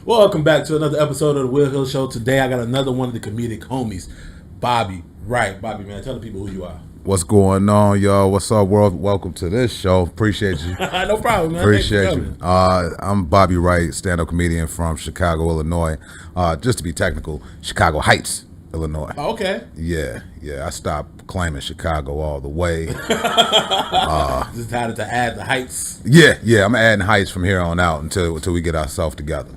Welcome back to another episode of the Will Hill Show. Today I got another one of the comedic homies, Bobby Wright. Bobby, man, tell the people who you are. What's going on, y'all? What's up, world? Welcome to this show. Appreciate you. No problem, man. Appreciate you. I'm Bobby Wright, stand-up comedian from Chicago, Illinois. Just to be technical, Chicago Heights, Illinois. Oh, okay. Yeah. I stopped claiming Chicago all the way. Just decided to add the Heights. Yeah. I'm adding Heights from here on out until we get ourselves together.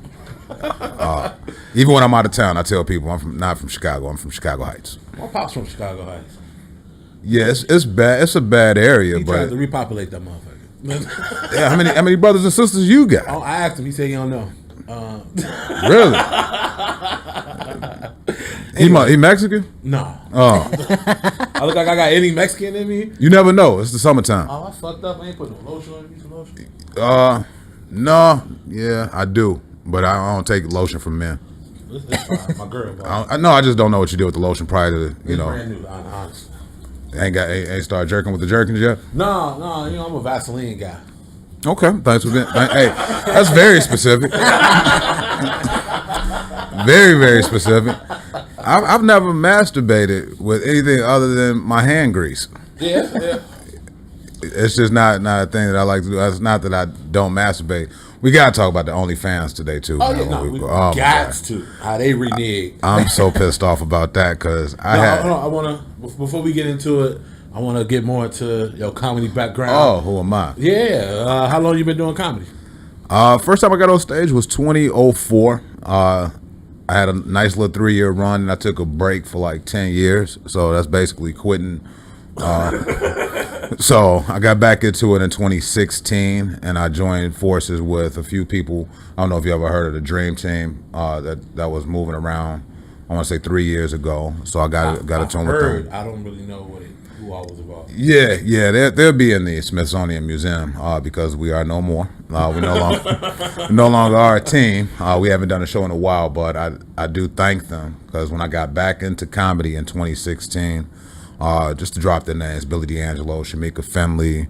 Even when I'm out of town, I tell people not from Chicago. I'm from Chicago Heights. My pop's from Chicago Heights. Yeah, it's bad. It's a bad area, He but tried to repopulate that motherfucker. yeah, how many brothers and sisters you got? Oh, I asked him. He said he don't know. Really? He Mexican? No. Oh, I look like I got any Mexican in me. you never know. It's the summertime. Oh, I fucked up. I ain't put no lotion on me. Some lotion. No. Yeah, I do, but I don't take lotion from men. It's fine. My girl. I just don't know what you did with the lotion prior to It's brand new, honestly. Ain't started jerking with the jerkins yet. No, I'm a Vaseline guy. Okay, thanks for being. Hey, that's very specific. Very, very specific. I've never masturbated with anything other than my hand grease. Yeah. It's just not a thing that I like to do. It's not that I don't masturbate. We gotta talk about the OnlyFans today too. Oh yeah, no, we got to. How they reneged. I'm so pissed off about that because I wanna before we get into it, I wanna get more into your comedy background. Oh, who am I? Yeah. How long you been doing comedy? First time I got on stage was 2004. I had a nice little 3-year run, and I took a break for like 10 years. So that's basically quitting. So I got back into it in 2016, and I joined forces with a few people. I don't know if you ever heard of the Dream Team that was moving around. I want to say 3 years ago. So I got a tune with them. I don't really know who I was about. Yeah, they'll be in the Smithsonian Museum because we are no more. We no longer are a team. We haven't done a show in a while, but I do thank them because when I got back into comedy in 2016. Just to drop their names: Billy D'Angelo, Shamika Finley,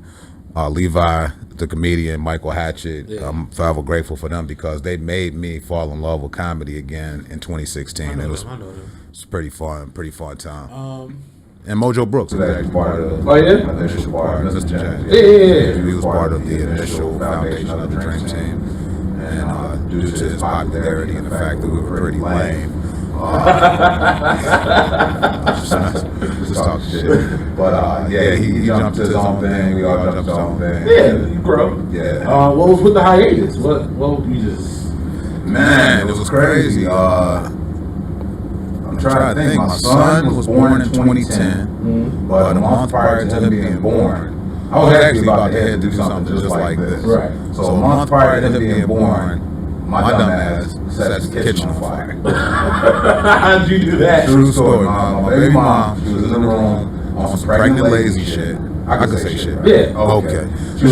Levi, the comedian, Michael Hatchett. Yeah. I'm forever grateful for them because they made me fall in love with comedy again in 2016. I know It's pretty fun time. And Mojo Brooks was actually part of Oh yeah? the initial part. Mr. James. Yeah. He was part of the initial foundation of the Dream Team. And due to his popularity and the fact that we were pretty lame, just talk shit. But he jumped to his own thing. We all jumped to our own thing. Yeah, you grow. Yeah. What was with the hiatus? What you just... Man, it was crazy. I'm trying to think. My son was born in 2010, but a month prior to him being born, I was actually about to head to do something just like this. Right. So a month prior to him being born, my dumb ass set the kitchen on fire. How did you do that? True story. My baby mom, she was in the room on some pregnant lazy shit. I can say shit, right? Yeah. Okay. She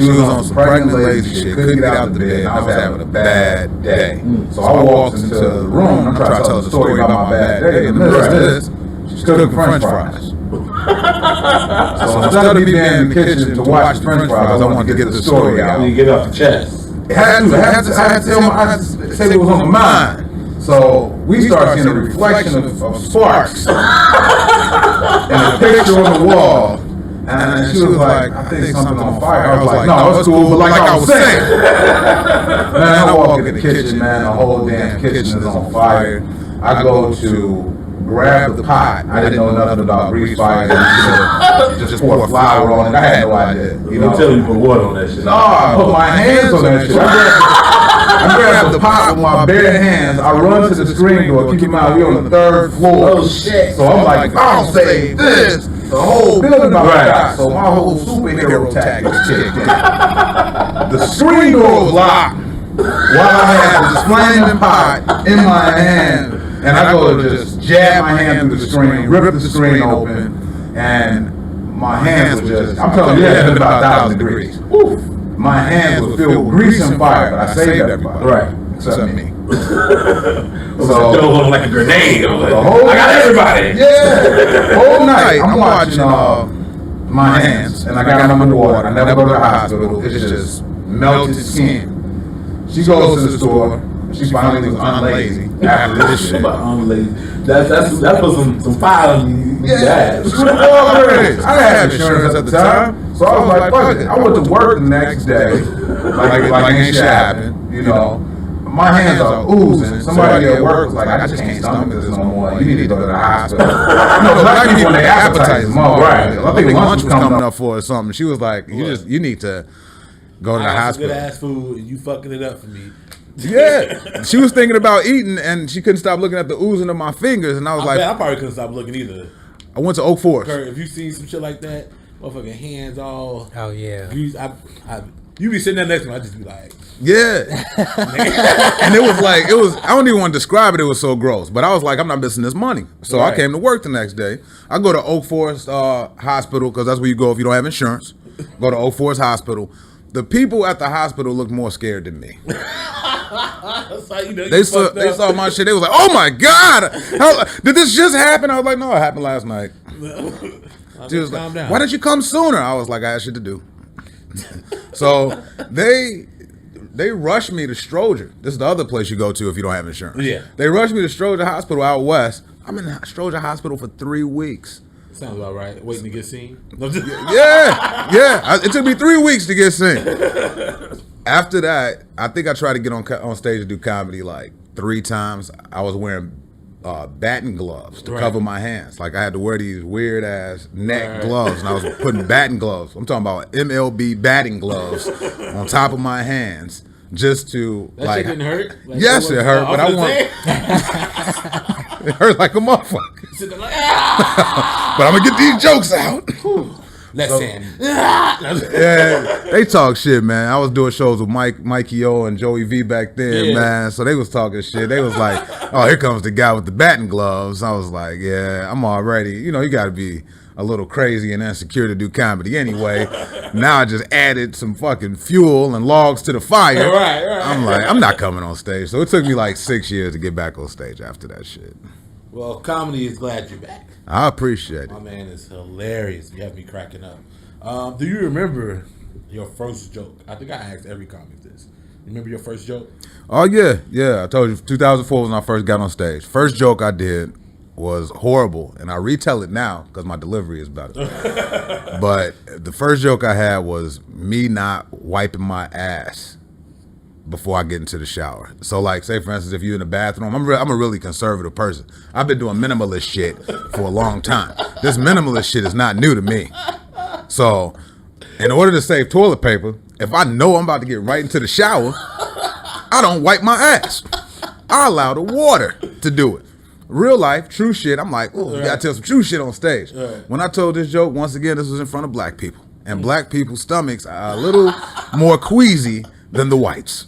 was on some pregnant lazy shit. Couldn't get out of the bed. And I was having a bad day. So I walked into the room. I'm trying to tell the story about my bad day. In the midst of this, she's cooking French fries. So instead of me being in the kitchen to watch the French fries, I wanted to get the story out. You get off the chest. I had to say what was on my mind. So we started seeing a reflection of sparks and a picture on the wall. And she was like, I think something's on fire. I was like, no, it's cool, but like I was saying. Man, I walk in the kitchen, man, the whole damn kitchen is on fire. I go to grab the pot. I didn't know nothing about grease fire. Just pour flour on it. I had no idea. You know, tell you put water on that shit. No, I put my hands on that shit. I grabbed the pot with my bare hands. I run to the screen door. Keep in mind, we on the 3rd floor. Oh shit! So I'm like, I'll save this. The whole building about right. So my whole superhero tag was kicked in. The screen door was locked while I had the flaming pot in my hand. And I go to just jab my hand through the screen, rip the screen open, and my hands were just, I'm telling you, it had been about 1,000 degrees. Woo. My hands were filled with grease and fire, but I saved everybody. Right. Except me. So it looked like a grenade. I got everybody. Yeah. Whole night, I'm watching my hands, and I got them underwater. I never go to the hospital. It's just melted skin. She goes to the store. She finally was unlazy after this shit. That's for some fire on you. Yeah, she was already. I didn't have insurance at the time, so I was like, fuck it. I went to work the next day, like ain't shit happened, you know. My hands are oozing. Somebody at work was like, I just can't stomach this no more. You need to go to the hospital. Black people, when they appetite is small. Right. I think lunch was coming up for her or something. She was like, you need to go to the hospital. Good ass food, and you fucking it up for me. Yeah. She was thinking about eating, and she couldn't stop looking at the oozing of my fingers, and I was like, I probably couldn't stop looking either. I went to Oak Forest. Kurt, if you seen some shit like that, motherfucking hands all. Oh yeah. You be sitting there next to me, I just be like, yeah. And it was I don't even want to describe it, it was so gross. But I was like, I'm not missing this money. So I came to work the next day. I go to Oak Forest Hospital, because that's where you go if you don't have insurance. Go to Oak Forest Hospital. The people at the hospital looked more scared than me. They saw my shit. They was like, "Oh my God, did this just happen?" I was like, "No, it happened last night." She was like, "Why didn't you come sooner?" I was like, "I had shit to do." So they rushed me to Stroger. This is the other place you go to if you don't have insurance. Yeah. They rushed me to Stroger Hospital out west. I'm in Stroger Hospital for 3 weeks. Sounds about right. Waiting to get seen. Yeah. It took me 3 weeks to get seen. After that, I think I tried to get on stage to do comedy like 3 times. I was wearing batting gloves to cover my hands. Like I had to wear these weird ass neck gloves, and I was putting batting gloves. I'm talking about MLB batting gloves on top of my hands just to that shit didn't hurt? Like, yes, it hurt, but I want it hurt like a motherfucker. But I'm gonna get these jokes out. Yeah, they talk shit, man. I was doing shows with Mikey O and Joey V back then, man. So they was talking shit. They was like, "Oh, here comes the guy with the batting gloves." I was like, "Yeah, I'm already. You know, you got to be a little crazy and insecure to do comedy anyway." Now I just added some fucking fuel and logs to the fire. Right. I'm like, I'm not coming on stage. So it took me like 6 years to get back on stage after that shit. Well, comedy is glad you're back. I appreciate it. My man is hilarious. You have me cracking up. Do you remember your first joke? I think I asked every comic this. Remember your first joke? Oh, yeah. I told you, 2004 was when I first got on stage. First joke I did was horrible, and I retell it now because my delivery is better. But the first joke I had was me not wiping my ass before I get into the shower. So like, say for instance, if you're in the bathroom, I'm a really conservative person. I've been doing minimalist shit for a long time. This minimalist shit is not new to me. So in order to save toilet paper, if I know I'm about to get right into the shower, I don't wipe my ass. I allow the water to do it. Real life, true shit, I'm like, oh, you gotta tell some true shit on stage. When I told this joke, once again, this was in front of black people. And black people's stomachs are a little more queasy than the whites.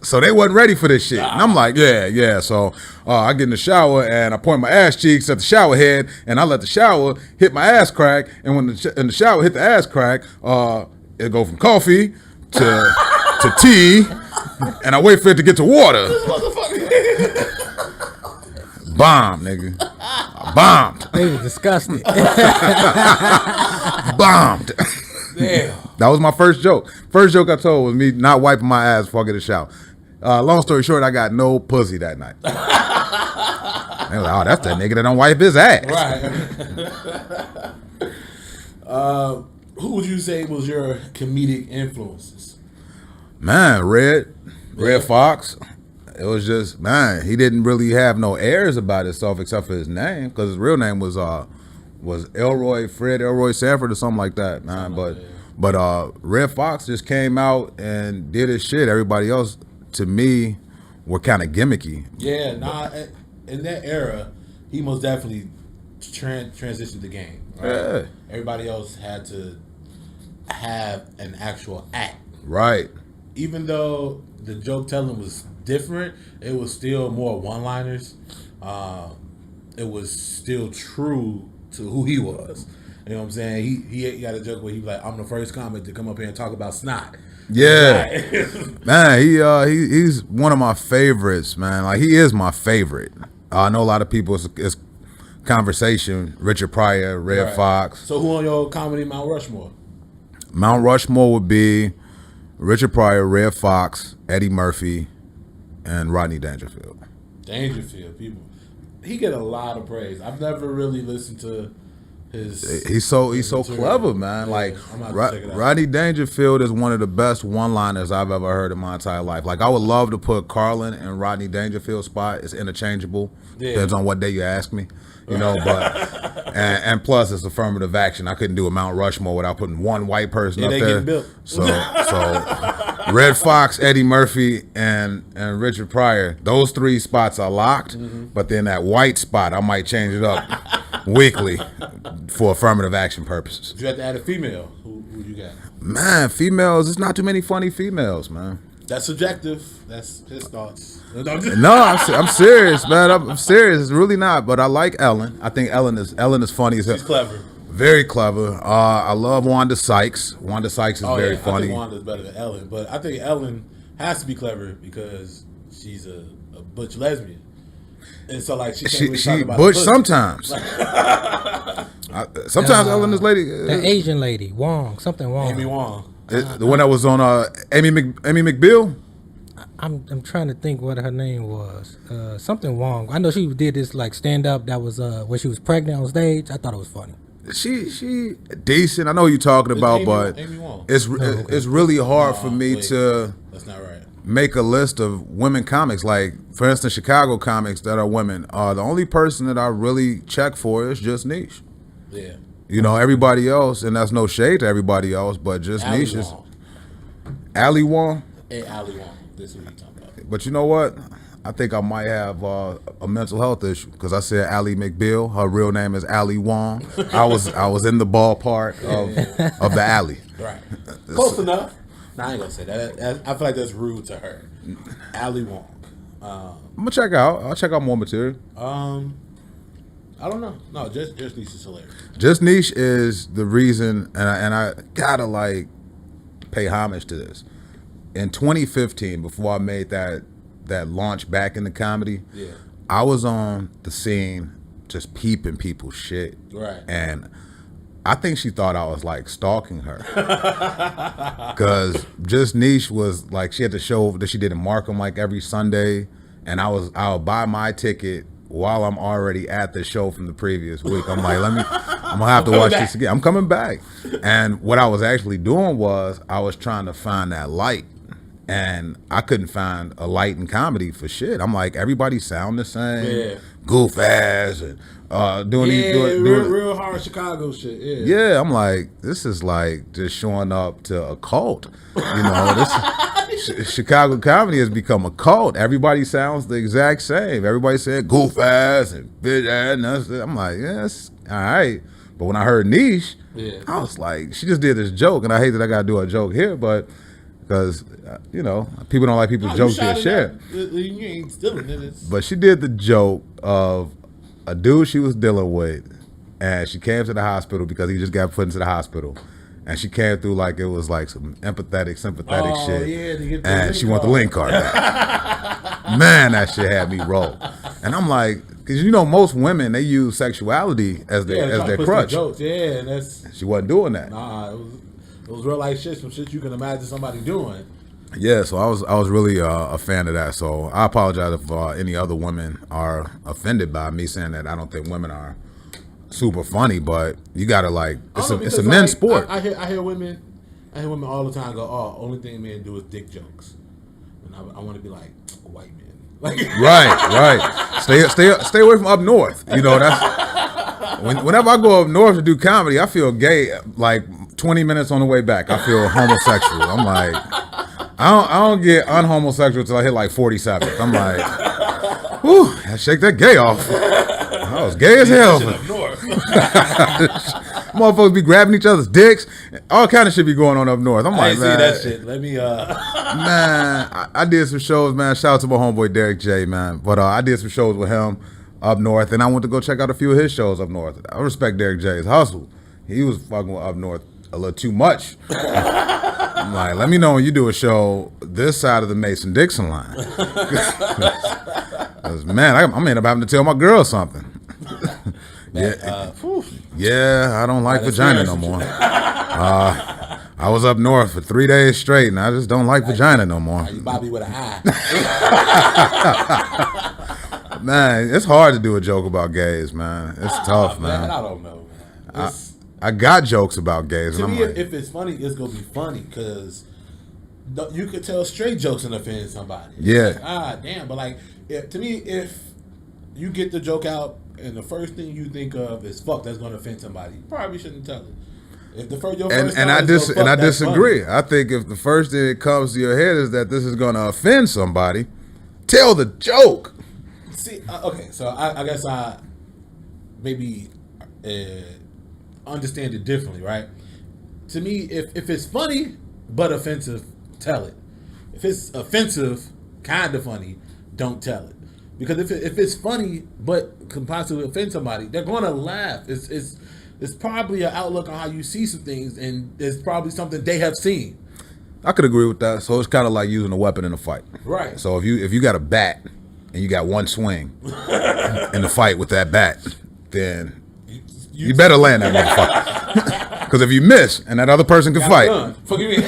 So they wasn't ready for this shit. And I'm like, yeah. So I get in the shower and I point my ass cheeks at the shower head and I let the shower hit my ass crack. And when the shower hit the ass crack, it go from coffee to tea, and I wait for it to get to water. Bomb, nigga. Bombed. They was disgusting. Bombed. Damn. That was my first joke. First joke I told was me not wiping my ass before I get a shower. Long story short, I got no pussy that night. They was like, oh, that's that nigga that don't wipe his ass. Right. Who would you say was your comedic influences? Man, Red Fox. It was just, man, he didn't really have no airs about himself except for his name, because his real name was Fred Elroy Sanford or something like that, man. But Red Fox just came out and did his shit. Everybody else, to me, were kind of gimmicky. Yeah, in that era, he most definitely transitioned the game. Right? Yeah. Everybody else had to have an actual act. Right. Even though the joke telling was different, it was still more one-liners. It was still true to who he was. You know what I'm saying? He got a joke where he was like, "I'm the first comic to come up here and talk about snot." Yeah. Man, he's one of my favorites, man. Like, he is my favorite. I know a lot of people, it's conversation, Richard Pryor, Red Fox. So who on your comedy Mount Rushmore? Mount Rushmore would be Richard Pryor, Red Fox, Eddie Murphy, and Rodney Dangerfield. Dangerfield, people. He get a lot of praise. I've never really listened to his. He's so material. clever, man. Yeah, Like I'm gonna have to check it out. Rodney Dangerfield is one of the best one-liners I've ever heard in my entire life. Like I would love to put Carlin in Rodney Dangerfield's spot. It's interchangeable. Yeah. Depends on what day you ask me. You know, but and plus it's affirmative action. I couldn't do a Mount Rushmore without putting one white person up they there. getting built. So Red Fox, Eddie Murphy, and Richard Pryor. Those 3 spots are locked. But then that white spot, I might change it up weekly for affirmative action purposes. You have to add a female. Who you got? Man, females. There's not too many funny females, man. That's subjective. That's his thoughts. No, I'm serious, man. I'm serious. It's really not. But I like Ellen. I think Ellen is funny as hell. She's clever. Very clever. I love Wanda Sykes. Wanda Sykes is very I funny. think Wanda's better than Ellen, but I think Ellen has to be clever because she's a butch lesbian, and so like she can't really talk about butch the pussy. sometimes. Sometimes Ellen is lady. The Asian lady, Wong, something Wong. Amy Wong. The one that was on Amy McBeal. I'm trying to think what her name was. Something Wong. I know she did this like stand up that was where she was pregnant on stage. I thought it was funny. She decent. I know who you're talking about, but Amy Wong. it's really hard for me to That's not right. make a list of women comics. Like for instance, Chicago comics that are women. The only person that I really check for is just Niche. Yeah. You know, everybody else, and that's no shade to everybody else, but just Ali Niche is Wong. Ali Wong. Hey, Ali Wong. This is what you talking about. But you know what? I think I might have a mental health issue because I said Ally McBeal. Her real name is Ali Wong. I was in the ballpark of the alley. Right. Close enough. Nah, I ain't gonna say that. I feel like that's rude to her. Ali Wong. I'm gonna check out. I'll check out more material. I don't know. No, just Niche is hilarious. Just Niche is the reason, and I gotta like pay homage to this. In 2015, before I made that launch back into comedy, Yeah. I was on the scene just peeping people's shit. Right. And I think she thought I was like stalking her. Cause Just Niche was like, she had the show that she did in Markham like every Sunday. And I'll buy my ticket while I'm already at the show from the previous week. I'm like, I'm gonna have to watch this again. I'm coming back. And what I was actually doing was I was trying to find that light. And I couldn't find a light in comedy for shit. I'm like, everybody sound the same, Yeah. goof ass, and doing these doing real hard Chicago shit. Yeah. yeah. I'm like, this is like just showing up to a cult. You know, this Chicago comedy has become a cult. Everybody sounds the exact same. Everybody saying goof ass and bitch ass. And that's it. I'm like, yes, all right. But when I heard Niche, Yeah. I was like, she just did this joke, and I hate that I gotta do a joke here, but. Because, you know, people don't like people's jokes get shared. You ain't stealing it. But she did the joke of a dude she was dealing with, and she came to the hospital because he just got put into the hospital. And she came through like it was like some sympathetic shit. Yeah, to get the and link she want the card. link card back. Man, that shit had me roll. And I'm like, because you know, most women, they use sexuality as their crutch. Jokes. Yeah, and that's She wasn't doing that. nah. It was real life shit. Some shit you can imagine somebody doing. Yeah, so I was really a fan of that. So I apologize if any other women are offended by me saying that I don't think women are super funny, but you gotta like it's a men's sport. I hear women all the time go, "Oh, only thing men do is dick jokes," and I want to be like white men. Like Right. Stay away from up north. You know that's whenever I go up north to do comedy, I feel gay. Like 20 minutes on the way back, I feel homosexual. I'm like, I don't get unhomosexual until I hit like 47. I'm like, whew, I shake that gay off. I was gay as hell. up north. Motherfuckers be grabbing each other's dicks. All kind of shit be going on up north. I'm I like, ain't see man, that shit. Let me man, I did some shows, man. Shout out to my homeboy Derek J, man. But I did some shows with him up north, and I went to go check out a few of his shows up north. I respect Derek J's hustle. He was fucking with up north a little too much. I'm like, let me know when you do a show this side of the Mason-Dixon line. Cause man, I may end up having to tell my girl something. Yeah, I don't like vagina no more. I was up north for 3 days straight, and I just don't like vagina no more. You Bobby with an eye. Man, it's hard to do a joke about gays, man. It's tough, man. I don't know, man. I got jokes about gays, To and I'm me, like, if it's funny, it's gonna be funny because you could tell straight jokes and offend somebody. Yeah. Like, damn. But like, to me, if you get the joke out and the first thing you think of is fuck, that's gonna offend somebody, you probably shouldn't tell it. If the first, your first and I thought is, "Oh, fuck, I that's disagree. funny." I think if the first thing that comes to your head is that this is going to offend somebody, tell the joke. See, okay, so I guess I maybe understand it differently, right? To me, if it's funny but offensive, tell it. If it's offensive, kind of funny, don't tell it. Because if it's funny but can possibly offend somebody, they're going to laugh. It's probably an outlook on how you see some things, and it's probably something they have seen. I could agree with that. So it's kind of like using a weapon in a fight. Right. So if you got a bat and you got one swing in the fight with that bat, then you better land that motherfucker. Because if you miss and that other person can fight, Forgive me.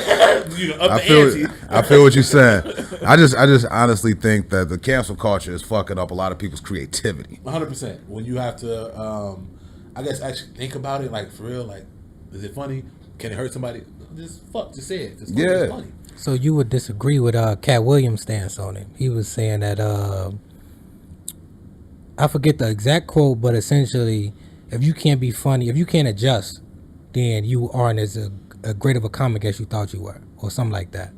I feel what you're saying. I just honestly think that the cancel culture is fucking up a lot of people's creativity. 100%. When you have to, I guess, actually think about it, like for real, like, is it funny? Can it hurt somebody? Just say it. It's funny. Yeah. It's funny. So you would disagree with Cat Williams' stance on it? He was saying that I forget the exact quote, but essentially, if you can't be funny, if you can't adjust, then you aren't as a great of a comic as you thought you were, or something like that.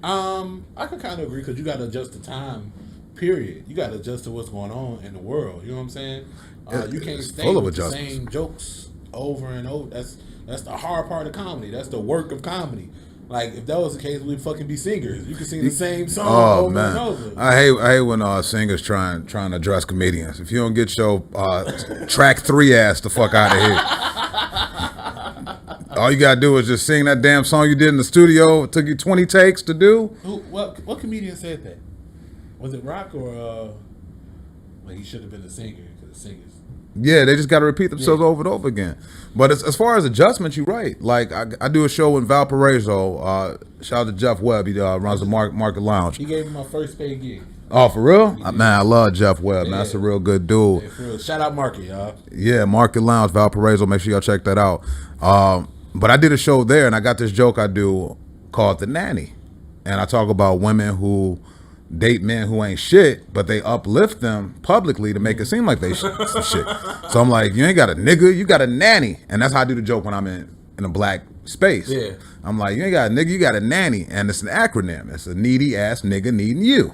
I can kind of agree because you got to adjust the time. Period. You got to adjust to what's going on in the world. You know what I'm saying? You can't stay full of with the adjustments. same jokes over and over. That's the hard part of comedy. That's the work of comedy. Like if that was the case, we'd fucking be singers. You could sing the same song over and over. I hate when singers trying to address comedians. If you don't get your track 3 ass the fuck out of here. All you gotta do is just sing that damn song you did in the studio. It took you 20 takes to do. What comedian said that? Was it Rock or like he should have been a singer because the singers. Yeah, they just got to repeat themselves over and over again. But as far as adjustments, you're right. Like I do a show in Valparaiso. Shout out to Jeff Webb. He runs the Market Lounge. He gave me my first paid gig. Oh, for real? Man, I love Jeff Webb. Man, that's a real good dude. Yeah, for real. Shout out Market, y'all. Yeah, Market Lounge, Valparaiso. Make sure y'all check that out. But I did a show there, and I got this joke I do called The Nanny. And I talk about women who date men who ain't shit, but they uplift them publicly to make it seem like they some shit. So I'm like, you ain't got a nigga, you got a nanny. And that's how I do the joke when I'm in a black space. Yeah. I'm like, you ain't got a nigga, you got a nanny. And it's an acronym. It's a needy ass nigga needing you.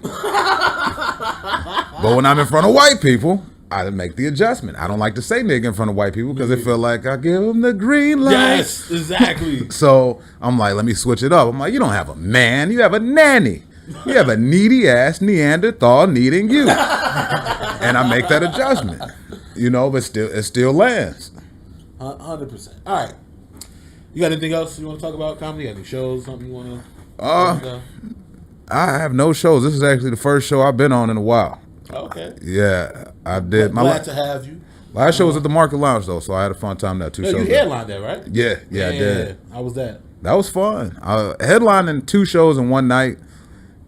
But when I'm in front of white people, I make the adjustment. I don't like to say nigga in front of white people because they feel like I give them the green light. Yes, exactly. So I'm like, let me switch it up. I'm like, you don't have a man, you have a nanny. You have a needy ass Neanderthal needing you. And I make that adjustment. You know, but it still lands. 100%. All right. You got anything else you want to talk about comedy? Any shows, something you want to I have no shows. This is actually the first show I've been on in a while. Okay. Yeah, I did. Glad to have you. Last show was at the Market Lounge though, so I had a fun time there. 2 No, shows. you headlined that, right? Yeah, I did. How was that? That was fun. Headlining 2 shows in one night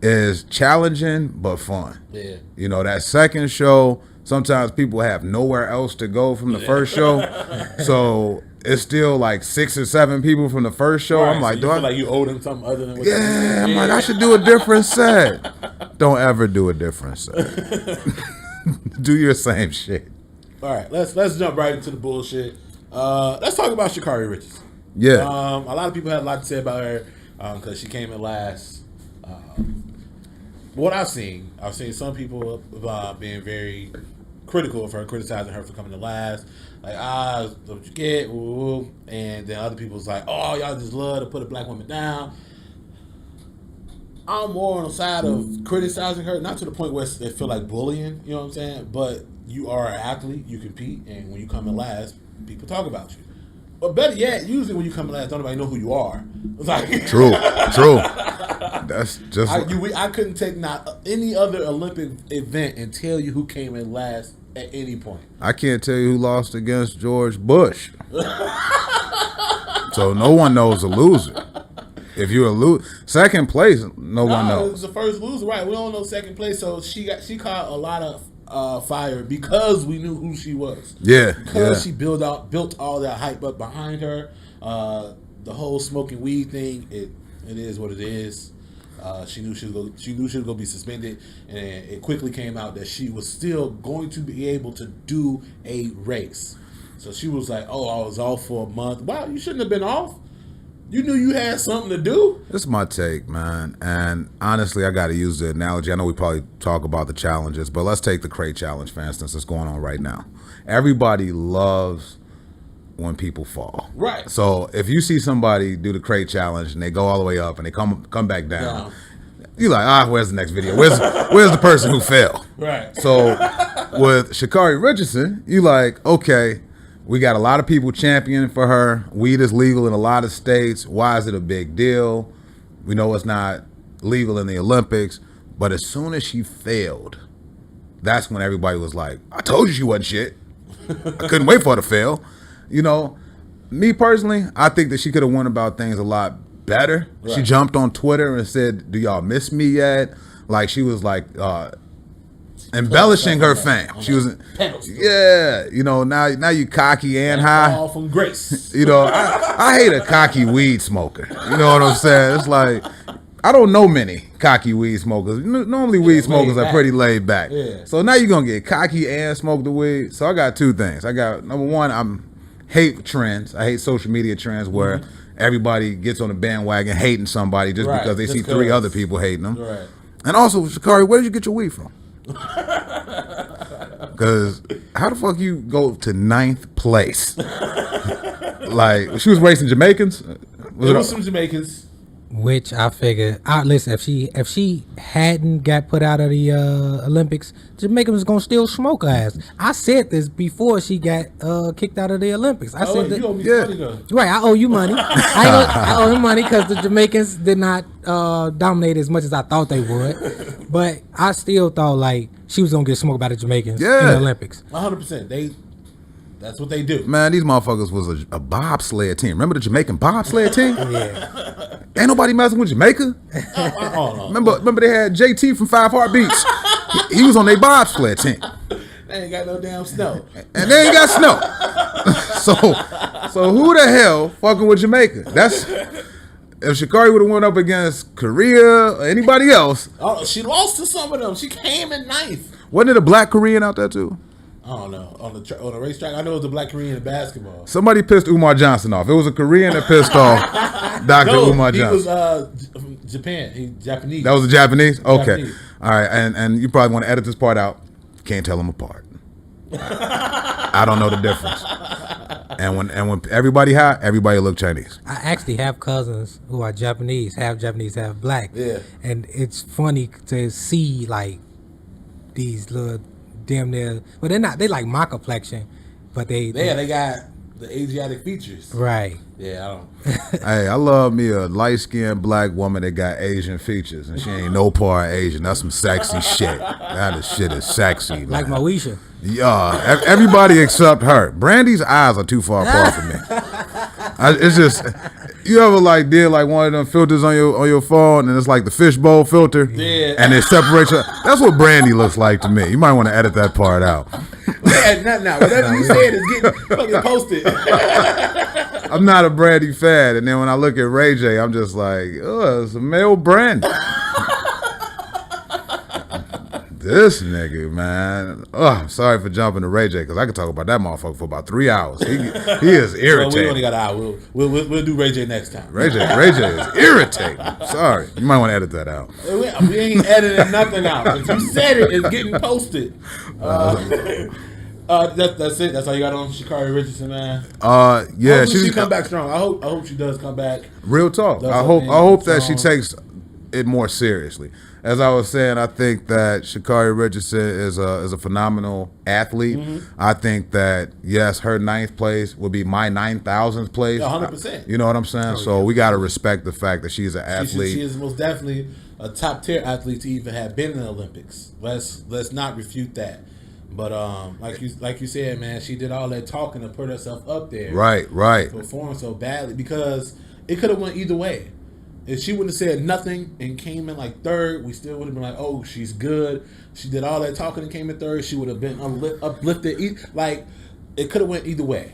is challenging but fun. Yeah. You know, that second show, sometimes people have nowhere else to go from the first show. So it's still like 6 or 7 people from the first show. Right, I'm like, so you feel like you owe them something other than what yeah, I'm like, I should do a different set. Don't ever do a different set. Do your same shit. All right, let's jump right into the bullshit. Let's talk about Sha'Carri Richardson. Yeah. A lot of people had a lot to say about her because she came in last. What I've seen some people being very critical of her, criticizing her for coming in last. Like, that's what you get, woo. And then other people's like, oh, y'all just love to put a black woman down. I'm more on the side of criticizing her, not to the point where it feel like bullying, you know what I'm saying? But you are an athlete, you compete, and when you come in last, people talk about you. But better yet, usually when you come in last, don't nobody know who you are. It's like True. That's just I couldn't take not any other Olympic event and tell you who came in last at any point. I can't tell you who lost against George Bush. So no one knows the loser. if you're a second place, no one It knows. was the first loser, right? We don't know second place, so she caught a lot of fire because we knew who she was. Yeah, Because she built all that hype up behind her. The whole smoking weed thing, it is what it is. She knew she was gonna be suspended, and it quickly came out that she was still going to be able to do a race. So she was like, "Oh, I was off for a month. Wow, you shouldn't have been off. You knew you had something to do." This is my take, man. And honestly, I got to use the analogy. I know we probably talk about the challenges, but let's take the crate challenge, for instance, that's going on right now. Everybody loves when people fall. Right. So if you see somebody do the crate challenge and they go all the way up and they come back down, you're like, where's the next video? Where's the person who fell? Right. So with Sha'Carri Richardson, you like, okay, we got a lot of people championing for her. Weed is legal in a lot of states. Why is it a big deal? We know it's not legal in the Olympics. But as soon as she failed, that's when everybody was like, I told you she wasn't shit. I couldn't wait for her to fail. You know, me personally, I think that she could have went about things a lot better. Right. She jumped on Twitter and said, do y'all miss me yet? Like, she was like embellishing her fame. She was, you know, now you cocky and high. All from grace. You know, I hate a cocky weed smoker. You know what I'm saying? It's like, I don't know many cocky weed smokers. Normally weed smokers are pretty laid back. Yeah. So now you're going to get cocky and smoke the weed. So I got two things. I got, number one, hate trends. I hate social media trends where everybody gets on the bandwagon hating somebody just because they see three other people hating them. Right. And also, Sha'Carri, where did you get your weed from? Because how the fuck you go to 9th place? Like, she was racing Jamaicans? It was some Jamaicans. Which I figured, listen, if she hadn't got put out of the Olympics, Jamaica was gonna still smoke her ass. I said this before she got kicked out of the Olympics. I said that. You owe me money though. Right, I owe you money. I owe him money because the Jamaicans did not dominate as much as I thought they would. But I still thought like she was gonna get smoked by the Jamaicans in the Olympics. 100%. That's what they do. Man, these motherfuckers was a bobsled team. Remember the Jamaican bobsled team? Yeah. Ain't nobody messing with Jamaica. Remember they had JT from 5 Heartbeats. He was on their bobsled team. They ain't got no damn snow. And they ain't got snow. So who the hell fucking with Jamaica? That's if Sha'Carri would have went up against Korea or anybody else. Oh, she lost to some of them. She came in 9th. Wasn't it a black Korean out there too? I don't know. On the racetrack, I know it was a black Korean in basketball. Somebody pissed Umar Johnson off. It was a Korean that pissed off Dr. Umar Johnson. He was from Japan. He's Japanese. That was a Japanese? Okay. Japanese. All right. And you probably want to edit this part out. Can't tell them apart. I don't know the difference. And when everybody high, everybody look Chinese. I actually have cousins who are Japanese, half black. Yeah. And it's funny to see like these little damn near, well they're not, they like my complexion, but they got the Asiatic features. Right. Yeah, I don't. Hey, I love me a light-skinned black woman that got Asian features, and she ain't no part Asian. That's some sexy shit. That shit is sexy, man. Like Moesha. Yeah, everybody except her. Brandy's eyes are too far apart from me. It's just, you ever like did like one of them filters on your phone, and it's like the fishbowl filter, and it separates her. That's what Brandy looks like to me. You might want to edit that part out. Not now. Whatever you said is getting fucking posted. I'm not a Brandy fan, and then when I look at Ray J, I'm just like, oh, it's a male Brandy. This nigga, man. Oh, sorry for jumping to Ray J, because I could talk about that motherfucker for about 3 hours. He is irritating. Well, we only got an hour. We'll do Ray J next time. Ray J is irritating. Sorry. You might want to edit that out. We ain't editing nothing out. If you said it, it's getting posted. That's it. That's all you got on Sha'Carri Richardson, man. Yeah, she come back strong. I hope she does come back. Real talk. I hope that she takes it more seriously. As I was saying, I think that Sha'Carri Richardson is a phenomenal athlete. Mm-hmm. I think that, yes, her 9th place would be my 9,000th place. 100%. You know what I'm saying? So we got to respect the fact that she's an athlete. She is most definitely a top tier athlete to even have been in the Olympics. Let's not refute that. But like you said, man, she did all that talking to put herself up there. Right. Performed so badly because it could have went either way. if she wouldn't have said nothing and came in like third, we still would have been like, oh, she's good. She did all that talking and came in third. She would have been uplifted. Like, it could have went either way.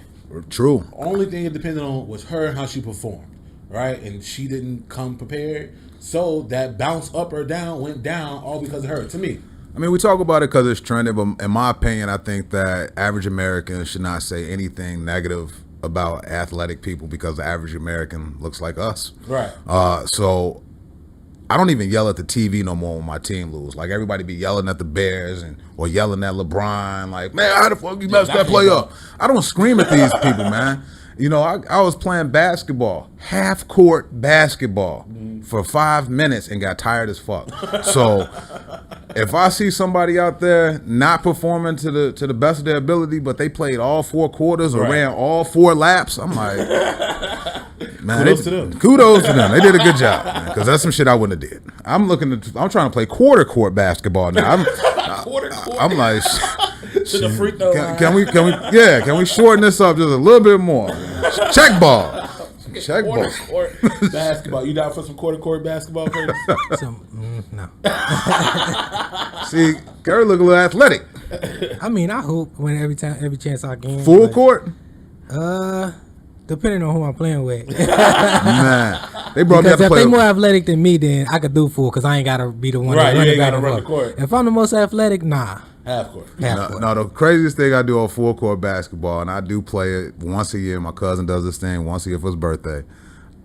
True. Only thing it depended on was her and how she performed, right? And she didn't come prepared. So that bounce up or down went down all because of her, to me. I mean, we talk about it because it's trending, but in my opinion, I think that average Americans should not say anything negative about athletic people because the average American looks like us. Right. So I don't even yell at the TV no more when my team lose. Like, everybody be yelling at the Bears or yelling at LeBron, like, man, how the fuck you messed that play up? I don't scream at these people, man. You know, I was playing basketball, half-court basketball for 5 minutes and got tired as fuck. So if I see somebody out there not performing to the best of their ability, but they played all 4 quarters or ran all 4 laps, I'm like, man, kudos to them. Kudos to them. They did a good job, man, because that's some shit I wouldn't have did. I'm trying to play quarter court basketball now. I'm like, to the free throw line. Can we shorten this up just a little bit more? Check ball. Check ball. Court basketball. You down for some quarter court basketball, Curtis? No. See, Curry look a little athletic. I mean, I hope when every chance I can. Full court? Depending on who I'm playing with. Man, they brought me Because out to if play. they more athletic than me, then I could do full because I ain't gotta be the one Right, that you ain't back gotta and run the forth. court. If I'm the most athletic, nah. Half court. Half court. No, the craziest thing I do on full court basketball, and I do play it once a year. My cousin does this thing once a year for his birthday.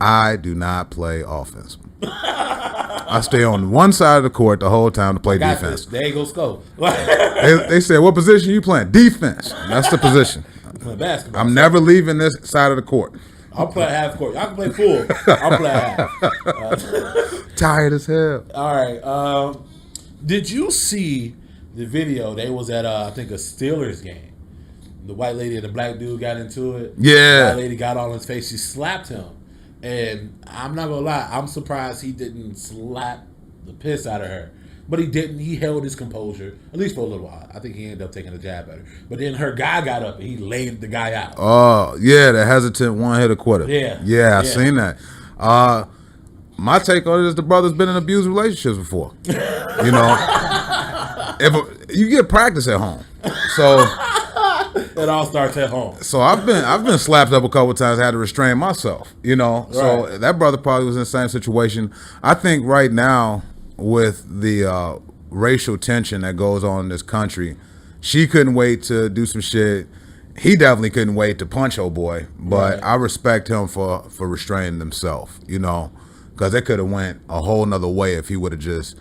I do not play offense. I stay on one side of the court the whole time to play defense. There you go, Sco. They said, what position you playing? Defense. That's the position. Basketball. I'm never leaving this side of the court. I'll play half court. I can play full. I'll play half. Tired as hell. All right. Did you see the video? They was at I think a Steelers game. The white lady and the black dude got into it. Yeah. The white lady got all in his face. She slapped him. And I'm not gonna lie, I'm surprised he didn't slap the piss out of her. But he didn't. He held his composure, at least for a little while. I think he ended up taking a jab at her. But then her guy got up and he laid the guy out. Oh, yeah, the hesitant one-hitter quitter. Yeah. I seen that. My take on it is the brother's been in abusive relationships before. You know, if you get practice at home, so it all starts at home. So I've been slapped up a couple of times. Had to restrain myself. You know, so Right. that brother probably was in the same situation. I think right now with the racial tension that goes on in this country, she couldn't wait to do some shit. He definitely couldn't wait to punch old boy. But Right. I respect him for restraining himself. You know, because it could have went a whole nother way if he would have just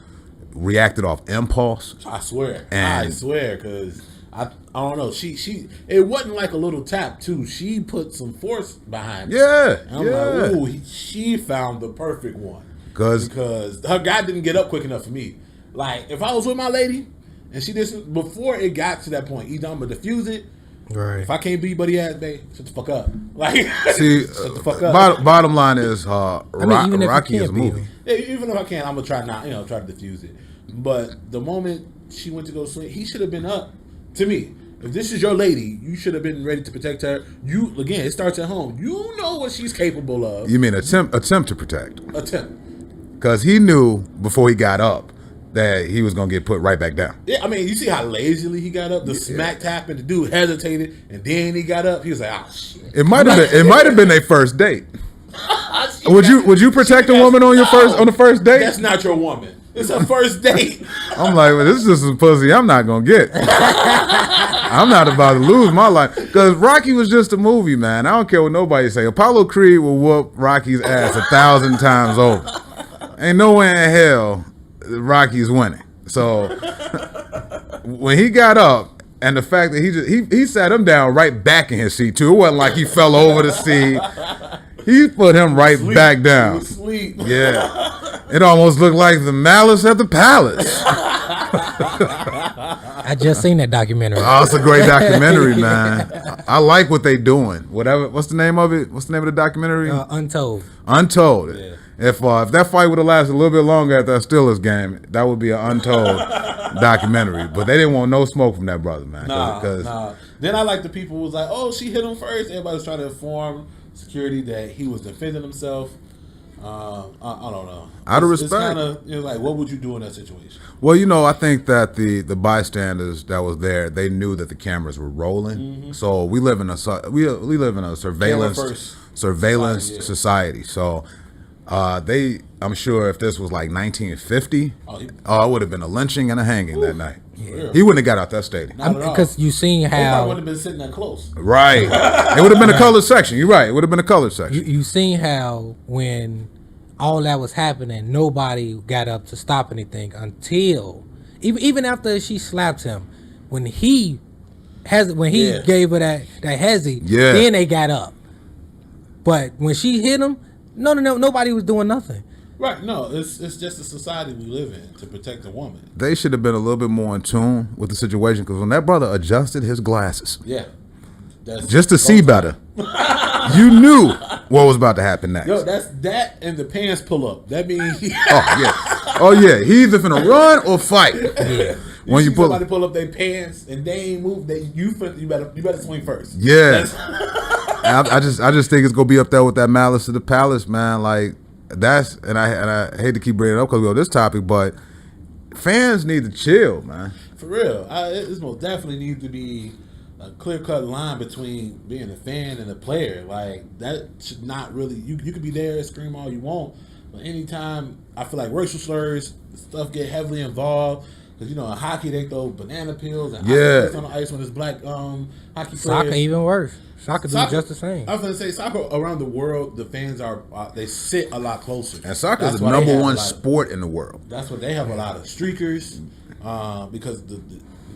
reacted off impulse. I swear, And- because I don't know. She it wasn't like a little tap too. She put some force behind it. Yeah, And I'm yeah. like, ooh, she found the perfect one. 'Cause- Because her guy didn't get up quick enough for me. Like if I was with my lady and she did before it got to that point, either I'm gonna diffuse it. Right. If I can't be buddy ass, babe, shut the fuck up. Like See, shut the fuck up. bottom line is, even if you Rocky is a can't be, movie. Yeah, even if I can, I'm gonna try try to diffuse it. But the moment she went to go swing, he should have been up. To me, if this is your lady, you should have been ready to protect her. You again, it starts at home. You know what she's capable of. You mean attempt to protect? Attempt. Because he knew before he got up that he was gonna get put right back down. Yeah, I mean, you see how lazily he got up. The smack tap, and the dude hesitated, and then he got up. He was like, "Oh shit." It might have been their first date. Would you protect a woman on the first date? That's not your woman. It's a first date. I'm like, well, this is just some pussy I'm not gonna get. I'm not about to lose my life. Because Rocky was just a movie, man. I don't care what nobody say. Apollo Creed will whoop Rocky's ass 1,000 times over. Ain't no way in hell Rocky's winning. So when he got up, and the fact that he sat him down right back in his seat too. It wasn't like he fell over the seat. He put him right back down. Sleep. Yeah. It almost looked like the Malice at the Palace. I just seen that documentary. Oh, it's a great documentary, man. I like what they doing. What's the name of it? What's the name of the documentary? Untold. Untold. Yeah. If that fight would have lasted a little bit longer at that Steelers game, that would be an untold documentary. But they didn't want no smoke from that brother, man. Nah. Then I like the people who was like, "Oh, she hit him first." Everybody was trying to inform security that he was defending himself. I don't know. Out of It's respect. kind of like, what would you do in that situation? Well, I think that the bystanders that was there, they knew that the cameras were rolling. So we live in a surveillance society. So I'm sure if this was like 1950, it would have been a lynching and a hanging that night. Yeah. He wouldn't have got out that stadium. Because you seen They probably how wouldn't have been sitting that close. Right. It would have been a colored section. You're right. It would have been a colored section. you seen how when all that was happening, nobody got up to stop anything until even after she slapped him. When he gave her that hezzy, then they got up. But when she hit him, no, nobody was doing nothing. Right, no, it's just the society we live in to protect the woman. They should have been a little bit more in tune with the situation, because when that brother adjusted his glasses, just to see better, you knew what was about to happen next. Yo, that's that and the pants pull up. That means Oh yeah, he either finna run or fight. Yeah. When you somebody pull up their pants and they ain't move, you better swing first. Yeah. I just think it's gonna be up there with that Malice of the Palace, man. Like and I hate to keep bringing it up because we on this topic, but fans need to chill, man. For real, this most definitely needs to be a clear-cut line between being a fan and a player. Like that should not really. You could be there, scream all you want, but anytime I feel like racial slurs, stuff get heavily involved. Because in hockey they throw banana peels and ice on the ice when it's black hockey players. Soccer even worse. Soccer do just the same. I was going to say soccer around the world, the fans are they sit a lot closer. And soccer is the number one sport in the world. That's what they have a lot of streakers because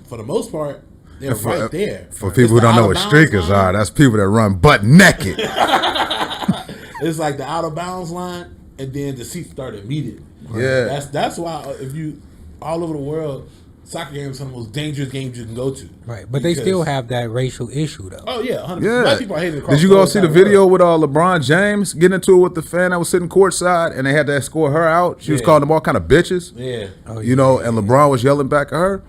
for the most part they're right there. For people who don't know what streakers are, that's people that run butt naked. It's like the out of bounds line, and then the seats start immediately. Yeah, that's why if you all over the world, soccer games are some of the most dangerous games you can go to. Right, but they still have that racial issue though. Oh yeah, 100%. yeah. Black people are hated across Did you go see the video with LeBron James getting into it with the fan that was sitting courtside, and they had to escort her out? She was calling them all kind of bitches. Yeah. And LeBron was yelling back at her.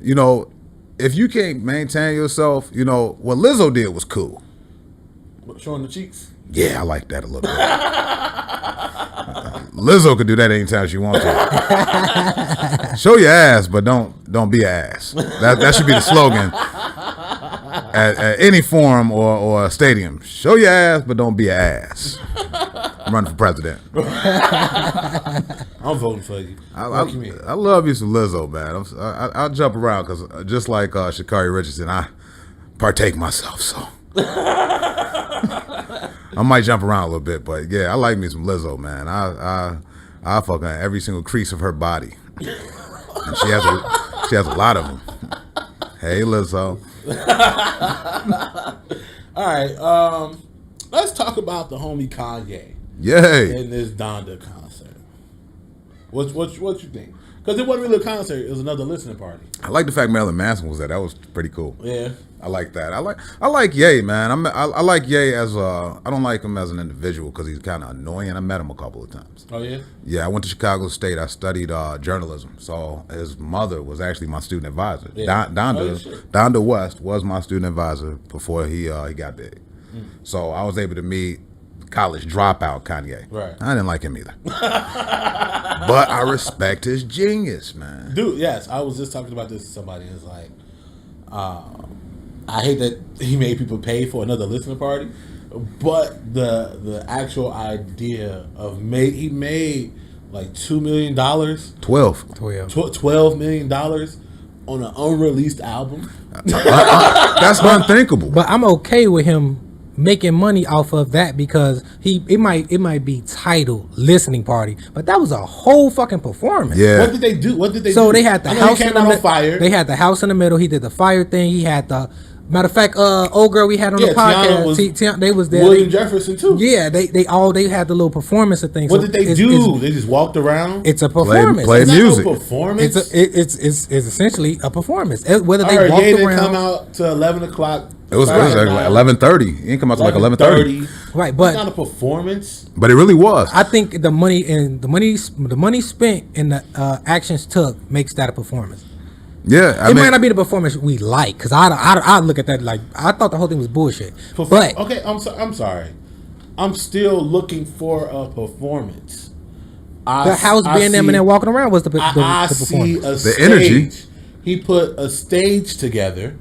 If you can't maintain yourself, what Lizzo did was cool. Showing the cheeks. Yeah, I like that a little bit. Lizzo could do that anytime she wants to. Show your ass, but don't be an ass. That should be the slogan at any forum or stadium. Show your ass, but don't be an ass. I'm running for president. I'm voting for you. I love you some Lizzo, man. I'll jump around because just like Sha'Carri Richardson, I partake myself, so. I might jump around a little bit, but yeah, I like me some Lizzo, man. I fuck on every single crease of her body, and she has a lot of them. Hey, Lizzo. All right, let's talk about the homie Kanye. Yay! In this Donda concert. What you think? Because it wasn't really a concert; it was another listening party. I like the fact Marilyn Manson was there. That was pretty cool. Yeah, I like that. I like Ye, man. I like Ye as I don't like him as an individual because he's kind of annoying. I met him a couple of times. Oh yeah. Yeah, I went to Chicago State. I studied journalism. So his mother was actually my student advisor. Yeah. Donda West was my student advisor before he got big. So I was able to meet college dropout Kanye. Right. I didn't like him either. But I respect his genius, man. Dude, yes. I was just talking about this to somebody. It's like, I hate that he made people pay for another listening party, but the actual idea of he made like $2 million, $12 million on an unreleased album. That's unthinkable. But I'm okay with him making money off of that because it might be titled listening party, but that was a whole fucking performance. Yeah. What did they do? So they had the house in the fire. They had the house in the middle. He did the fire thing. He had the matter of fact, old girl we had on the podcast. They was there. William Jefferson too. Yeah, they had the little performance of things. What did they do? They just walked around. It's a performance. Play music. No performance. It's essentially a performance. Whether they walked didn't around. Come out to 11 o'clock. It was like 11:30. He didn't come out to like 11:30. Right, but it's not a performance. But it really was. I think the money spent and the actions took makes that a performance. Yeah, it might not be the performance we like because I look at that like I thought the whole thing was bullshit. But okay, I'm sorry. I'm still looking for a performance. The house being them and then walking around was the see performance. a The energy. stage. He put a stage together.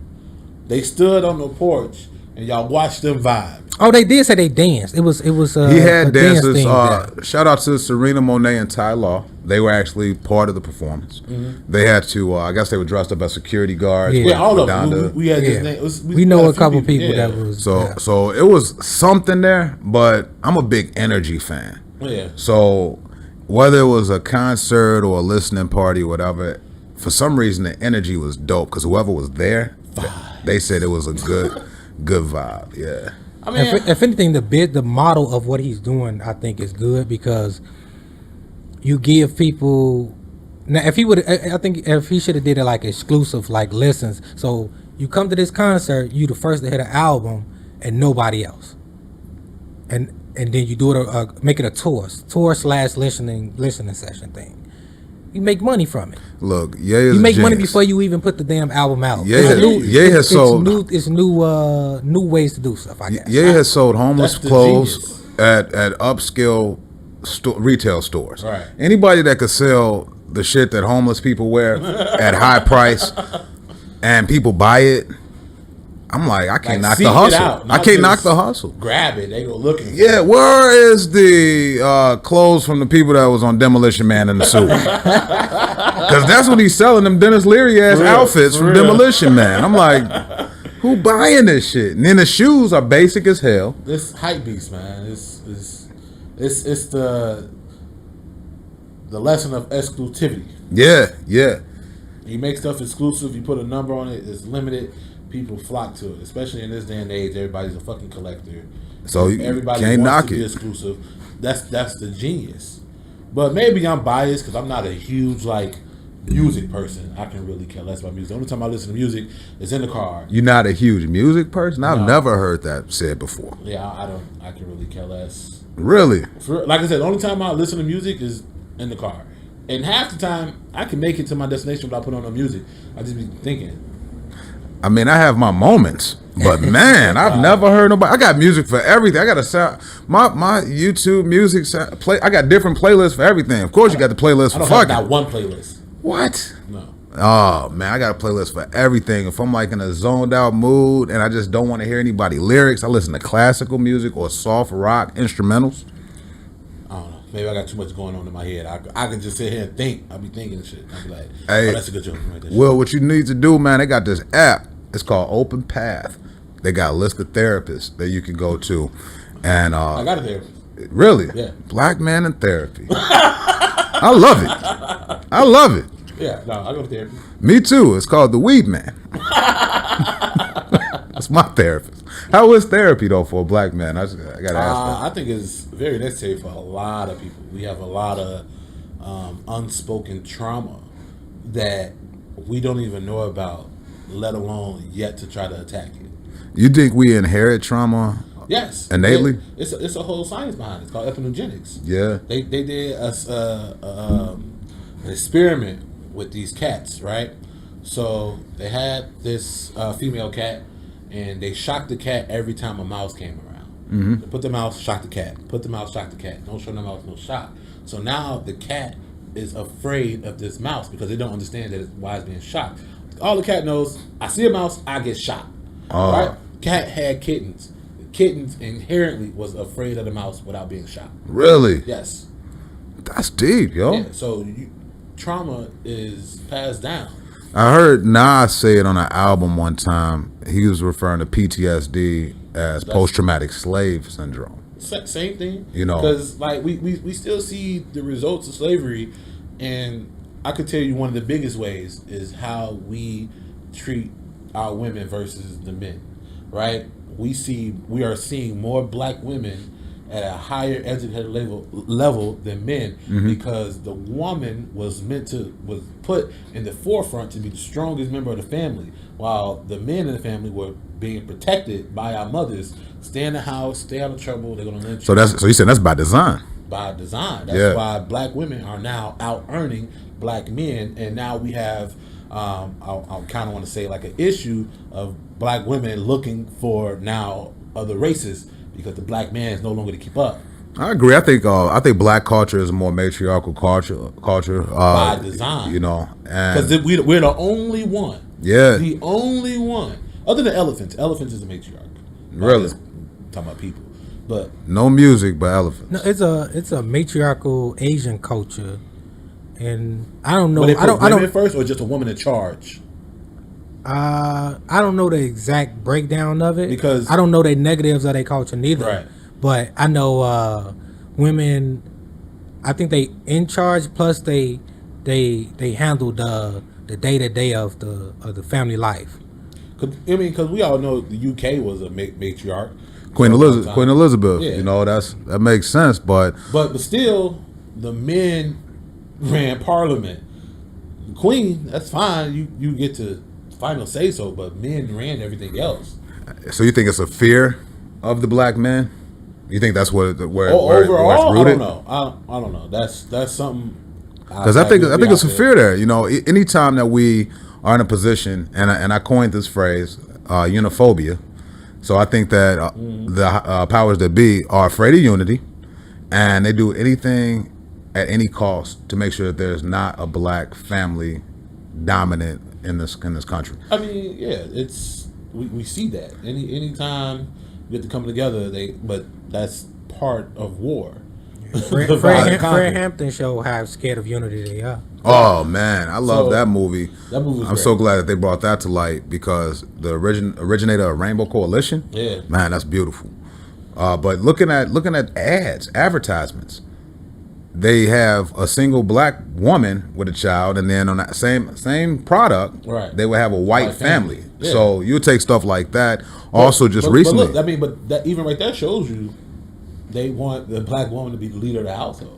They stood on the porch and y'all watched them vibe. Oh, they did say they danced. It was. He had a dance dancers. thing there. Shout out to Serena Monet and Ty Law. They were actually part of the performance. They had to. I guess they were dressed up as security guards. Yeah. with Yeah, all of them. Donda. We had Yeah. this name. We know had a couple few people yeah. that was. So yeah. so it was something there, but I'm a big energy fan. Yeah. So whether it was a concert or a listening party or whatever, for some reason the energy was dope because whoever was there, they said it was a good vibe. Yeah. I mean, If anything, the model of what he's doing, I think, is good because you give people. Now, if he would, I think if he should have did it like exclusive, like listens. So you come to this concert, you the first to hit an album, and nobody else. And then you do it, make it a tour / listening session thing. You make money from it. Look, Ye is You a make money genius. before you even put the damn album out. Ye It's has sold. new ways to do stuff. I guess. Ye has sold homeless That's the clothes at upscale retail stores. Right. Anybody that could sell the shit that homeless people wear at high price and people buy it, I'm like, I can't knock seek the it hustle. out, I not can't knock just the hustle. grab it. They go looking. Yeah, where is the clothes from the people that was on Demolition Man in the suit? Because that's what he's selling, them Dennis Leary ass For real, outfits for from real. Demolition Man. I'm like, who buying this shit? And then the shoes are basic as hell. This hype beast, man. It's the lesson of exclusivity. Yeah, yeah. You make stuff exclusive. You put a number on it. It's limited. People flock to it, especially in this day and age. Everybody's a fucking collector. So you everybody can't wants knock to be it. exclusive. That's the genius. But maybe I'm biased because I'm not a huge like music person. I can really care less about music. The only time I listen to music is in the car. You're not a huge music person? I've No. never heard that said before. Yeah, I don't. I can really care less. Really? Like I said, the only time I listen to music is in the car. And half the time, I can make it to my destination without putting on no music. I just be thinking. I mean, I have my moments, but man, I've never heard nobody. I got music for everything. I got a sound. My YouTube music play. I got different playlists for everything. Of course, you got the playlist I for don't have fucking. not one playlist. What? No. Oh man, I got a playlist for everything. If I'm like in a zoned out mood and I just don't want to hear anybody lyrics, I listen to classical music or soft rock instrumentals. I don't know. Maybe I got too much going on in my head. I can just sit here and think. I'll be thinking shit. I'll be like, Hey, oh, that's a good joke. Right there. Well, what you need to do, man, they got this app. It's called Open Path. They got a list of therapists that you can go to. And I got it there. really? Yeah. Black man in therapy. I love it. I love it. Yeah, no, I go to therapy. Me too. It's called the Weed Man. That's my therapist. How is therapy though for a black man? I gotta ask that. I think it's very necessary for a lot of people. We have a lot of unspoken trauma that we don't even know about, let alone yet to try to attack it. You think we inherit trauma? Yes, Innately? It's a whole science behind it. It's called epigenetics. Yeah. They did an experiment with these cats, right? So they had this female cat, and they shocked the cat every time a mouse came around. They put the mouse, shock the cat. Put the mouse, shock the cat. Don't show the mouse, no shock. So now the cat is afraid of this mouse because they don't understand that why it's being shocked. All the cat knows, I see a mouse, I get shot. Oh. Right? Cat had kittens. Kittens inherently was afraid of the mouse without being shot. Really? Yes. That's deep, yo. Yeah. So trauma is passed down. I heard Nas say it on an album one time. He was referring to PTSD as post-traumatic slave syndrome. Same thing. You know. Because like we still see the results of slavery, and I could tell you one of the biggest ways is how we treat our women versus the men, right? We are seeing more black women at a higher educated level than men because the woman was put in the forefront to be the strongest member of the family, while the men in the family were being protected by our mothers. Stay in the house, stay out of trouble. They're gonna lynch So you said that's by design. by design. That's why black women are now out earning black men, and now we have I kind of want to say like an issue of black women looking for now other races because the black man is no longer to keep up I agree. I think black culture is a more matriarchal culture by design. You know, and because we're the only one. yeah, The only one, other than elephants. Elephants is a matriarch. Really? Just talking about people, but no music but elephants. No, it's a matriarchal Asian culture, and I don't know. But they I put don't. women first, or just a woman in charge. I don't know the exact breakdown of it Because- I don't know the negatives of their culture neither. Right. But I know women. I think they in charge. Plus they handle the day to day of the family life. Because we all know the UK was a matriarch. Queen for a long Elizabeth. time. Queen Elizabeth. Yeah. You know, that makes sense. But But still, the men ran Parliament. The Queen, that's fine. You get to final say so, but men ran everything else. so you think it's a fear of the black man? You think that's where Overall, it's I rooted? don't know. I don't know. That's something. Because I think it's a fear there. You know, anytime that we are in a position, and I coined this phrase, uniphobia. So I think that the powers that be are afraid of unity, and they do anything at any cost to make sure that there's not a black family dominant in this country. I mean, yeah, we see that anytime you get to come together. But that's part of war. Fred Hampton show how scared of unity they are. Oh man, I love So, that movie. that movie was I'm great. so glad that they brought that to light because the originator of Rainbow Coalition. Yeah. Man, that's beautiful. But looking at advertisements, they have a single black woman with a child, and then on that same product, Right. they would have a white White family. family. Yeah. So you would take stuff like that. Also, just recently, But look, I mean, but that even right there shows you they want the black woman to be the leader of the household.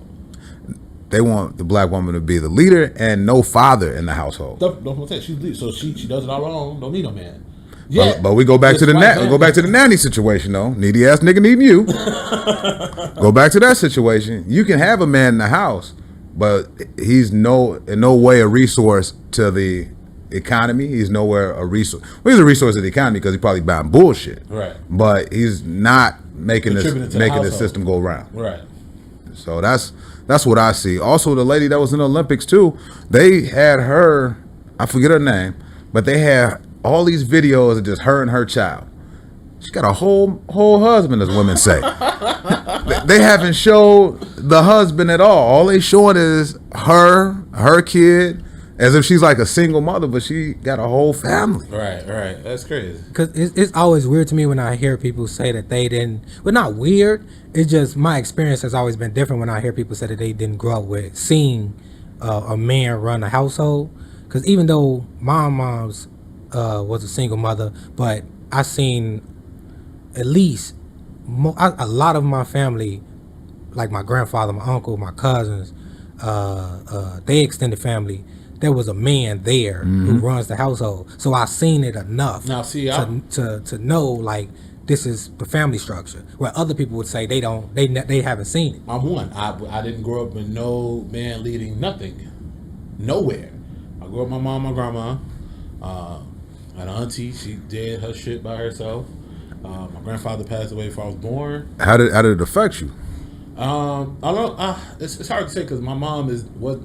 they want the black woman to be the leader and no father in the household. Don't say she's leader, so she does it all her own. Don't need no man. Yeah, But we go back to This the white we go back to the nanny situation though. Needy ass nigga needing you. Go back to that situation. You can have a man in the house, but he's in no way a resource to the economy. He's nowhere a resource. Well, he's a resource to the economy because he's probably buying bullshit. Right. But he's not making Contributing to the this household. system go round. Right. So that's what I see. Also, the lady that was in the Olympics too, they had her. I forget her name, but they had all these videos of just her and her child. She got a whole husband, as women say. They haven't showed the husband at all. All they showing is her kid, as if she's like a single mother, but she got a whole family. Right. That's crazy. Because it's always weird to me when I hear people say that they didn't. Well, not weird. It's just my experience has always been different when I hear people say that they didn't grow up with seeing a man run a household. Because even though my mom's was a single mother, but I seen at least a lot of my family, like my grandfather, my uncle, my cousins, they extended family. There was a man there who runs the household, so I seen it enough Now, see, to know like this is the family structure. Where other people would say they haven't seen it. I'm one. I didn't grow up with no man leading nothing, nowhere. I grew up with my mom, my grandma, an auntie. She did her shit by herself. My grandfather passed away before I was born. How did it affect you? I don't know. It's hard to say because my mom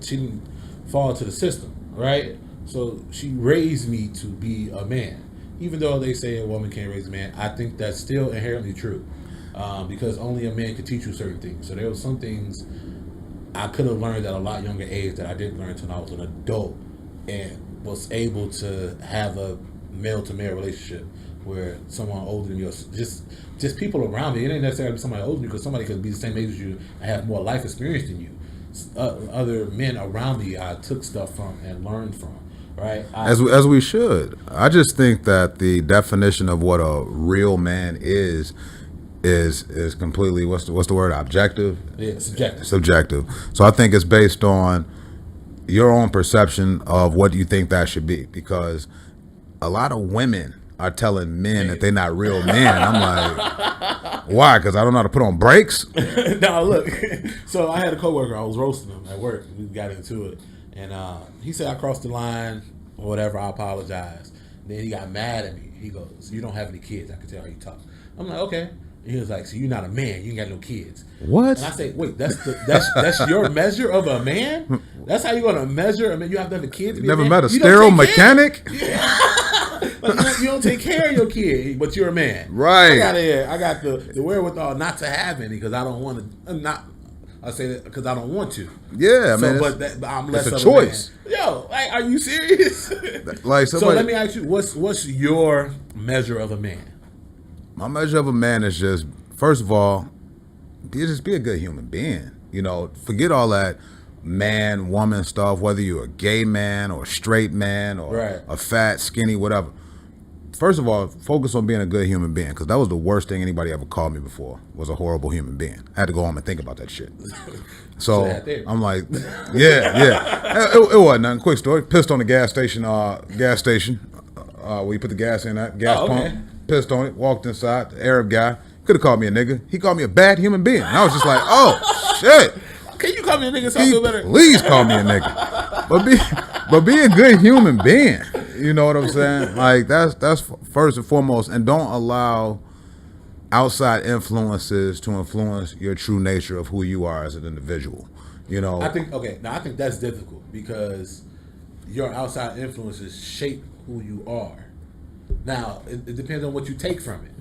she didn't fall into the system, right? So she raised me to be a man. Even though they say a woman can't raise a man, I think that's still inherently true. Because only a man can teach you certain things. So there were some things I could have learned at a lot younger age that I didn't learn until I was an adult and was able to have a male-to-male relationship where someone older than you, or just people around me. It ain't necessarily somebody older than you, because somebody could be the same age as you and have more life experience than you. Other men around me I took stuff from and learned from, right? As we should. I just think that the definition of what a real man is completely what's the word? Objective? Yeah, subjective. Subjective. So I think it's based on your own perception of what you think that should be, because a lot of women are telling men that they're not real men. And I'm like, why? Because I don't know how to put on brakes? No, look. So I had a coworker. I was roasting him at work. We got into it, and he said I crossed the line or whatever. I apologize. Then he got mad at me. He goes, "You don't have any kids. I can tell how you talk." I'm like, okay. He was like, so you're not a man. You ain't got no kids. What? And I say, wait, that's your measure of a man? That's how you're going to measure a man? You have to have a kid to be Never a man? met a You don't sterile take care- mechanic? Like, you don't take care of your kid, but you're a man. Right. I got the wherewithal not to have any because I don't want to. Not. I say that because I don't want to. Yeah, So, man. but I'm less it's a of choice. A man. Yo, like, are you serious? Like So somebody, let me ask you, what's your measure of a man? my measure of a man is just, first of all, be a good human being. You know, forget all that man, woman stuff, whether you're a gay man or a straight man or Right. a fat, skinny, whatever. First of all, focus on being a good human being, because that was the worst thing anybody ever called me before, was a horrible human being. I had to go home and think about that shit. So I'm like, yeah. It wasn't nothing. Quick story. Pissed on the gas station, where you put the gas in that gas pump. Pissed on it, walked inside, the Arab guy. Could have called me a nigga. He called me a bad human being. And I was just like, oh, shit. Can you call me a nigga so I feel better? Please call me a nigga. But be a good human being. You know what I'm saying? Like that's first and foremost, and don't allow outside influences to influence your true nature of who you are as an individual. You know, I think that's difficult because your outside influences shape who you are. Now it depends on what you take from it.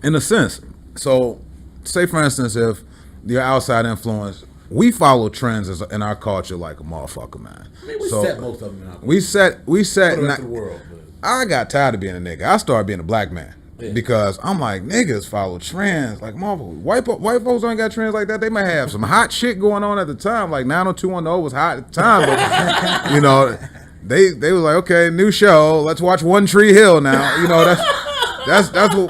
in a sense. So, say for instance, if your outside influence, we follow trends in our culture like a motherfucker, man. I mean, we set most of them in our We set. for the rest of the world. But I got tired of being a nigga. I started being a black man. Yeah. Because I'm like, niggas follow trends. Like, motherfucker, white folks ain't got trends like that. They might have some hot shit going on at the time. Like 90210 was hot at the time. But, you know, they was like, okay, new show. Let's watch One Tree Hill now. You know, that's what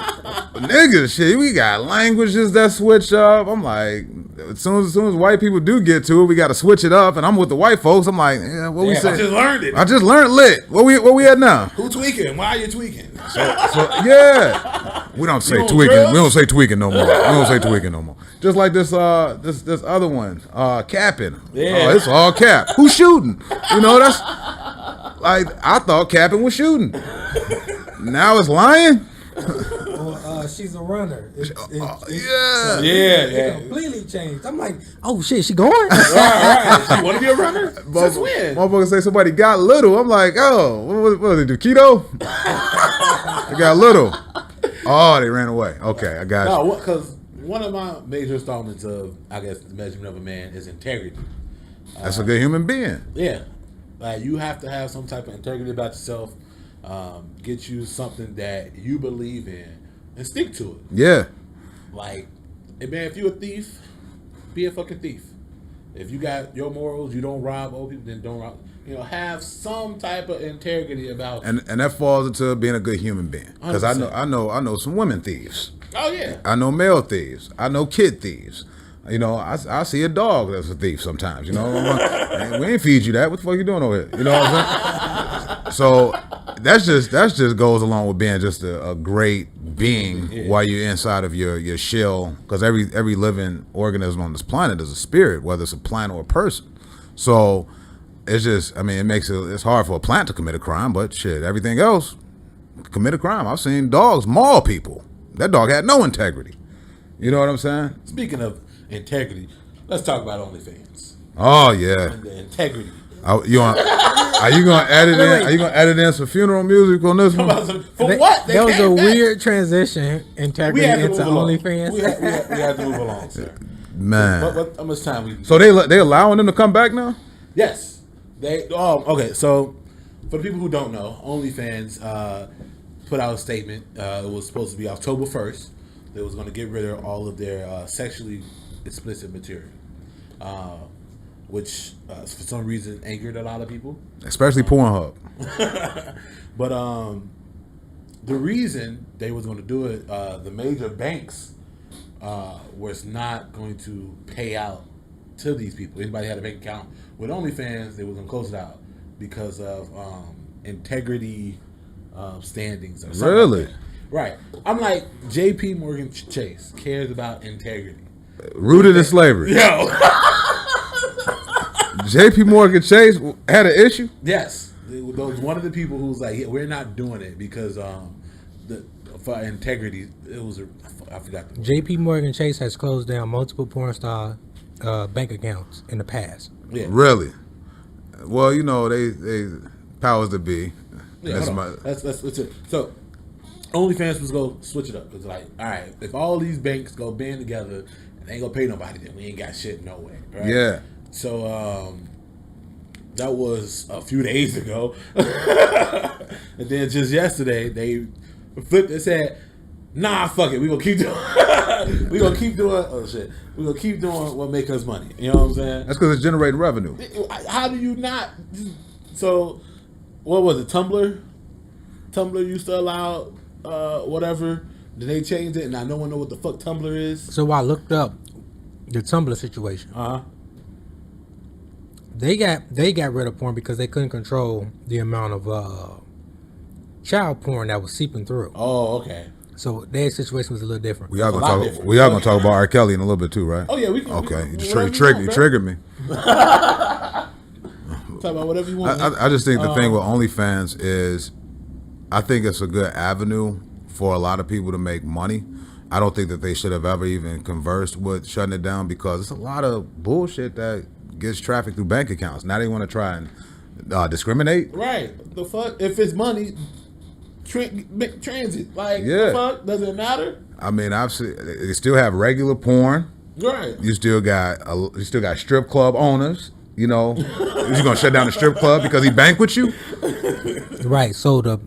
niggas shit. We got languages that switch up. I'm like, as soon as white people do get to it, we got to switch it up. And I'm with the white folks. I'm like, yeah, what we say? I just learned it. I just learned lit. Where we at now? Who tweaking? Why are you tweaking? So yeah, we don't say on tweaking. drugs? We don't say tweaking no more. We don't say tweaking no more. Just like this other one, capping. Yeah. Oh, it's all cap. Who's shooting? You know, that's like I thought capping was shooting. Now it's lying. Or she's a runner. Yeah. Yeah. Completely changed. I'm like, oh shit, she going? Right. You want to be a runner? Since when? Motherfuckers say somebody got little. I'm like, oh, what do they do? Keto? They got little. Oh, they ran away. Okay, I got you. No, because one of my major installments of, I guess, the measurement of a man is integrity. That's a good human being. Yeah. Like, you have to have some type of integrity about yourself. Get you something that you believe in and stick to it. Yeah. Like, hey man, if you a thief, be a fucking thief. If you got your morals, you don't rob old people, then don't rob. You know, have some type of integrity about. And that falls into being a good human being. Because I 100%. know some women thieves. Oh yeah. I know male thieves. I know kid thieves. You know, I see a dog that's a thief sometimes. You know, I'm like, "Man, we ain't feed you that. What the fuck you doing over here? You know what I'm saying? So that's just goes along with being just a great being while you're inside of your shell. Because every living organism on this planet is a spirit, whether it's a plant or a person. So it's just, I mean, it's hard for a plant to commit a crime, but shit, everything else commit a crime. I've seen dogs maul people. That dog had no integrity. You know what I'm saying? Speaking of integrity, let's talk about OnlyFans Oh yeah. and the integrity. Are you gonna edit in? Are you gonna edit in some funeral music on this one? For what? They That was a came back. weird transition, We integrity had to into move along. OnlyFans. We had to move along, sir. Man. How much time we? So they allowing them to come back now? Yes. Okay. So, for the people who don't know, OnlyFans put out a statement. It was supposed to be October 1st. They was going to get rid of all of their sexually explicit material, which for some reason angered a lot of people. Especially Pornhub. But the reason they was going to do it, the major banks was not going to pay out to these people. Anybody had a bank account with OnlyFans, they was going to close it out because of integrity standings or something. Really? Like that. Right. I'm like, J.P. Morgan Chase cares about integrity. Rooted in slavery. Yo. J.P. Morgan Chase had an issue. Yes. It was one of the people who was like, yeah, we're not doing it because for integrity, it was I forgot. J.P. Morgan Chase has closed down multiple porn star bank accounts in the past. Yeah. Really? Well, you know, they powers that be. Yeah, that's it. So OnlyFans was go switch it up. It's like, all right, if all these banks go band together and they ain't gonna pay nobody, then we ain't got shit no way. Right? Yeah. So that was a few days ago, and then just yesterday they flipped and said, "Nah, fuck it, we gonna keep doing, we gonna keep doing, oh shit, we gonna keep doing what make us money." You know what I'm saying? That's because it's generating revenue. How do you not? So, what was it? Tumblr used to allow whatever. Then they changed it, and now no one know what the fuck Tumblr is. So I looked up the Tumblr situation. They got rid of porn because they couldn't control the amount of child porn that was seeping through. Oh, okay. So their situation was a little different. We are gonna talk about R. Kelly in a little bit too, right? Oh yeah, we can. Okay, you triggered me. Talk about whatever you want. I just think the thing with OnlyFans is, I think it's a good avenue for a lot of people to make money. I don't think that they should have ever even conversed with shutting it down because it's a lot of bullshit that gets traffic through bank accounts. Now they want to try and discriminate. Right. The fuck? If it's money, transit. Like, Yeah. the fuck? Does it matter? I mean, I've seen they still have regular porn. Right. You still got strip club owners. You know, you gonna shut down the strip club because he banked with you? Right. So the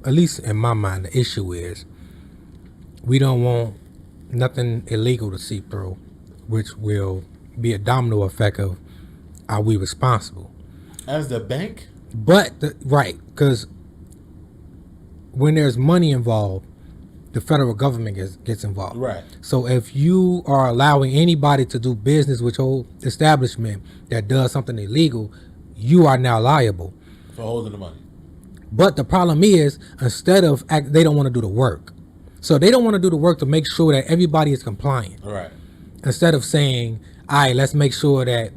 at least in my mind, the issue is we don't want nothing illegal to seep through, which will be a domino effect of are we responsible? As the bank? But right, because when there's money involved, the federal government gets involved. Right. So if you are allowing anybody to do business with your establishment that does something illegal, you are now liable For holding the money. But the problem is, instead of they don't want to do the work. So they don't want to do the work to make sure that everybody is compliant. Right. Instead of saying, all right, let's make sure that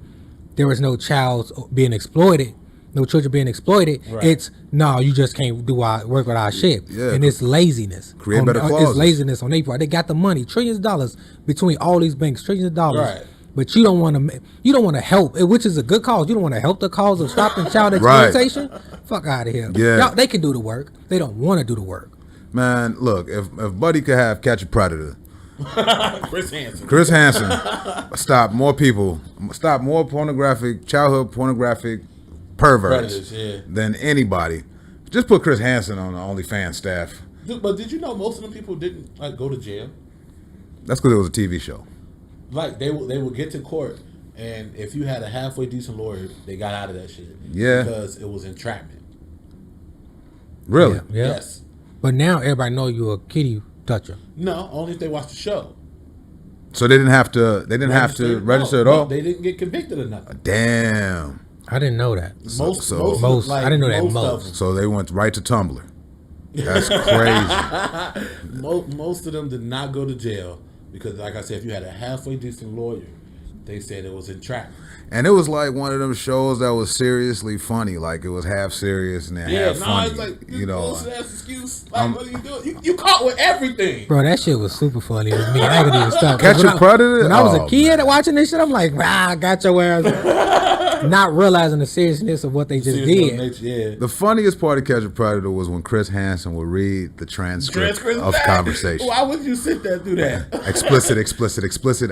there is no child being exploited, no children being exploited. Right. It's, no, you just can't do our work with our shit. Yeah. And it's laziness. Create better clauses. It's laziness on their part. They got the money, trillions of dollars between all these banks, trillions of dollars. Right. But you don't want to help, which is a good cause. You don't want to help the cause of stopping child Right. exploitation. Fuck out of here. Yeah. Y'all, they can do the work. They don't want to do the work. Man, look, if Buddy could have Catch a Predator, Chris Hansen. stop more childhood pornographic perverts Predators, yeah. than anybody. Just put Chris Hansen on the OnlyFans staff. But did you know most of them people didn't go to jail? That's because it was a TV show. Like they would get to court, and if you had a halfway decent lawyer, they got out of that shit. Yeah. Because it was entrapment. Really? Yeah. Yes. But now everybody know you're a kitty toucher. No, only if they watch the show. So they didn't have to. They didn't have to register at all. They didn't get convicted of nothing. Damn. I didn't know that. Most, I didn't know that of most. them. So they went right to Tumblr. That's crazy. Most of them did not go to jail because, like I said, if you had a halfway decent lawyer, they said it was entrapment. And it was like one of them shows that was seriously funny. Like it was half serious and then half funny. It's like you know. bullshit ass excuse. Like, what are you doing? You caught with everything. Bro, that shit was super funny with me. I could even stop. Catch a Predator? When I was Oh, a kid watching this shit, I'm like, I got your ass. Not realizing the seriousness of what they just did. Yeah. The funniest part of Catch a Predator was when Chris Hansen would read the transcript of conversation. Why would you sit there and do that? Explicit.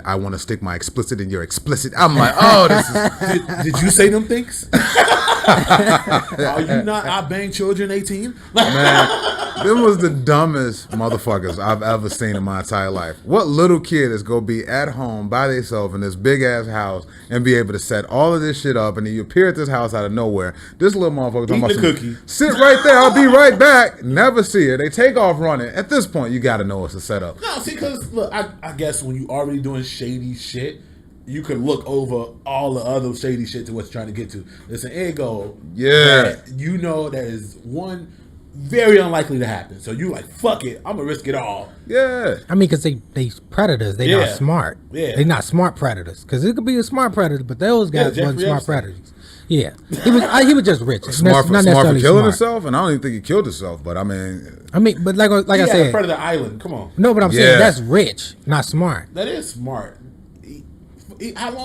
I want to stick my explicit in your explicit. I'm like, oh, this is. Did you say them things? Are you not? I bang children 18. Man, them was the dumbest motherfuckers I've ever seen in my entire life. What little kid is gonna be at home by themselves in this big ass house and be able to set all of this shit up, and then you appear at this house out of nowhere? This little motherfucker talking Eat about the some, cookie. sit right there. I'll be right back. Never see her. They take off running. At this point, you got to know it's a setup. No, see, because look, I guess when you already doing shady shit, you can look over all the other shady shit to what you're trying to get to. It's an ego. Yeah. That you know that is one very unlikely to happen. So you like, fuck it, I'm gonna risk it all. Yeah. I mean, because they predators. They not Yeah. smart. Yeah. They not smart predators. Because it could be a smart predator, but those guys Jeffrey wasn't smart Epstein. predators. Yeah, he was just rich. Smart for not killing necessarily himself, and I don't even think he killed himself. But I mean, but like I Yeah, said, Predator Island. Come on, no, but I'm Yeah. saying that's rich, not smart. that is smart.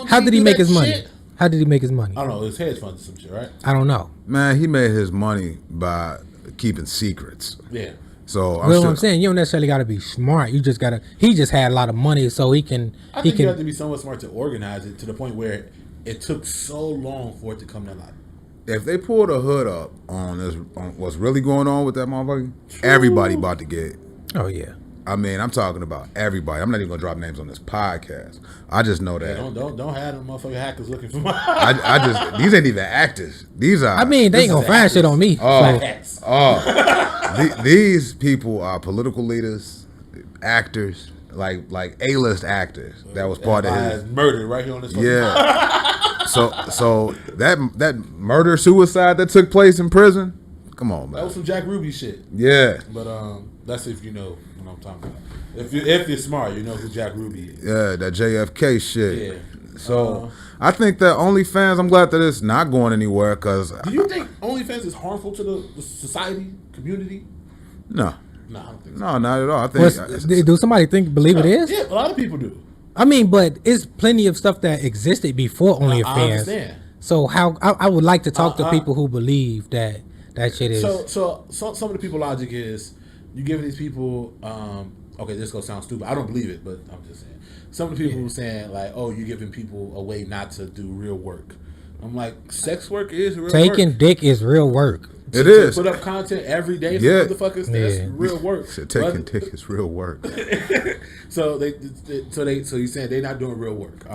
How did he do make that his money? shit? How did he make his money? I don't know. It was hedge funds or some shit, right? I don't know. man, he made his money by keeping secrets. Yeah. So Well, I'm saying you don't necessarily got to be smart. You just gotta. He just had a lot of money, so he can. I think you have to be somewhat smart to organize it to the point where it took so long for it to come to light. if they pulled a hood up on this, on what's really going on with that motherfucker, everybody about to get. Oh yeah. I mean, I'm talking about everybody. I'm not even gonna drop names on this podcast. I just know that. Don't have them motherfucking hackers looking for my. I just these ain't even actors. These are. I mean, they ain't gonna find shit on me. These people are political leaders, actors, like A-list actors. That was part of his murder right here on this. Yeah. So that murder suicide that took place in prison. Come on, That man. was some Jack Ruby shit. Yeah. But that's if you know what I'm talking about. If you're smart, you know who Jack Ruby is. Yeah, that JFK shit. Yeah. So I think that OnlyFans, I'm glad that it's not going anywhere because. Do you think OnlyFans is harmful to the society, community? No. No, I don't think so. No, not at all. I think. Do somebody believe it is? Yeah, a lot of people do. I mean, but it's plenty of stuff that existed before OnlyFans. I understand. So how I would like to talk to people who believe that shit is. So some of the people logic is you giving these people okay, this gonna sound stupid. I don't believe it, but I'm just saying. Some of the people saying like, oh, you're giving people a way not to do real work. I'm like, sex work is real work. Taking dick is real work. It is. Put up content every day for Yeah. motherfuckers. That's real work. Taking dick is real work. So you're saying they're not doing real work.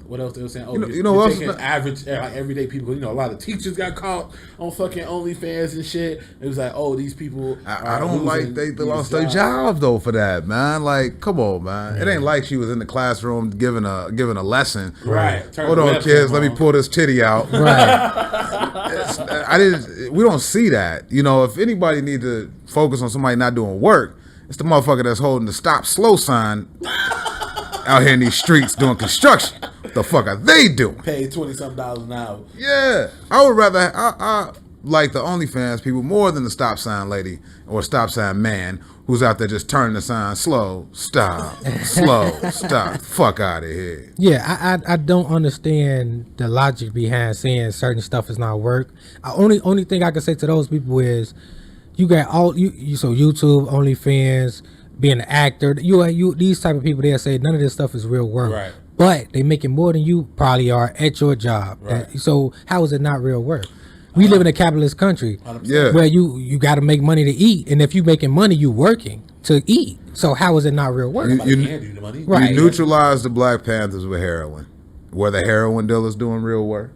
What else they were saying? Oh, You know what else taking is average, like everyday people. You know, a lot of teachers got caught on fucking OnlyFans and shit. It was like, oh, these people. I don't like they lost their job though for that, man. Like, come on, man. It ain't like she was in the classroom giving a lesson. Right. Turn Hold the on, webcam kids. Let me on. pull this titty out. Right. We don't see that. You know, if anybody need to focus on somebody not doing work, it's the motherfucker that's holding the stop slow sign out here in these streets doing construction. What the fuck are they doing? Paid $20-something an hour. Yeah, I would rather I like the OnlyFans people more than the stop sign lady or stop sign man who's out there just turning the sign slow, stop, slow, stop, fuck out of here. Yeah, I don't understand the logic behind saying certain stuff is not work. Only thing I can say to those people is you got you so YouTube, OnlyFans, being an actor, you these type of people, they'll say none of this stuff is real work. Right. But they making more than you probably are at your job. Right. So how is it not real work? We live in a capitalist country 100%. Yeah. where you got to make money to eat, and if you making money, you working to eat. So how is it not real work? Somebody You- hand you the money. Right. You neutralize the Black Panthers with heroin. Were the heroin dealers doing real work?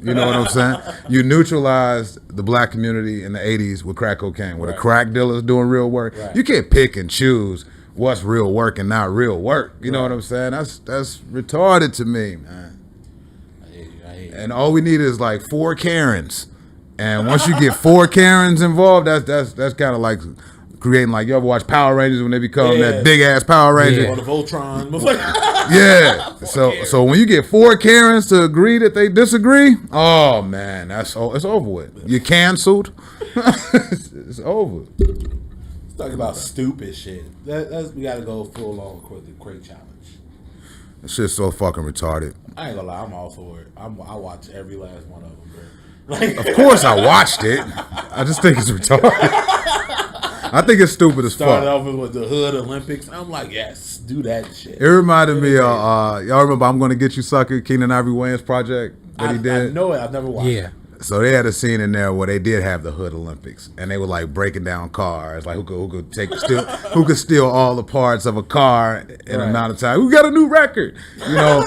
You know what I'm saying? You neutralized the black community in the 80s with crack cocaine. Were the crack dealers doing real work? Right. You can't pick and choose what's real work and not real work. You know what I'm saying? That's retarded to me, man. I hear you. And all we need is like 4 Karens. And once you get 4 Karens involved, that's kind of like creating, like, you ever watch Power Rangers when they become Yeah. that big ass Power Ranger? Or the Voltron. Yeah. So when you get 4 Karens to agree that they disagree, oh man, it's over with. You're canceled. It's over. Talking about stupid shit. We gotta go full on with the crate challenge. That shit's so fucking retarded. I ain't gonna lie, I'm all for it. I watch every last one of them, bro. Like, Of course I watched it. I just think it's retarded. I think it's stupid as started fuck. off with the Hood Olympics. I'm like, yes, do that shit. It reminded me of y'all remember I'm Gonna Get You Sucker, Keenan Ivory Wayans project that he did? I know it. I've never watched Yeah. it. So they had a scene in there where they did have the Hood Olympics, and they were like breaking down cars, like who could steal all the parts of a car in an amount of time. We got a new record, you know.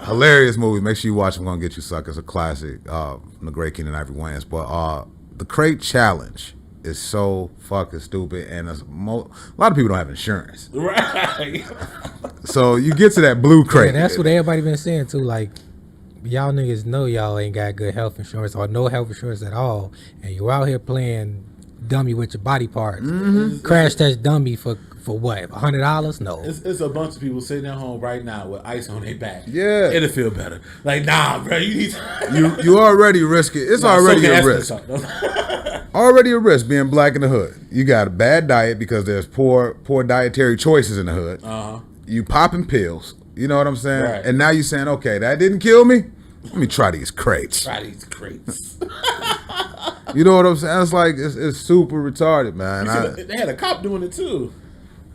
Hilarious movie. Make sure you watch. I'm Gonna Get You Sucker. It's a classic from the great Keenan Ivory Wayans. But the crate challenge is so fucking stupid, and a lot of people don't have insurance, Right. so you get to that blue Yeah, crate. that's what everybody been saying too. Like, y'all niggas know y'all ain't got good health insurance or no health insurance at all, and you out here playing dummy with your body parts. Crash test dummy for For what? $100? No. It's a bunch of people sitting at home right now with ice on their back. Yeah. It'll feel better. Like, nah, bro, you need to... You already risk it. It's already a risk. Already a risk being black in the hood. You got a bad diet because there's poor dietary choices in the hood. Uh-huh. You popping pills. You know what I'm saying? Right. And now you saying, okay, that didn't kill me. Let me try these crates. Try these crates. You know what I'm saying? It's like it's super retarded, man. They had a cop doing it too.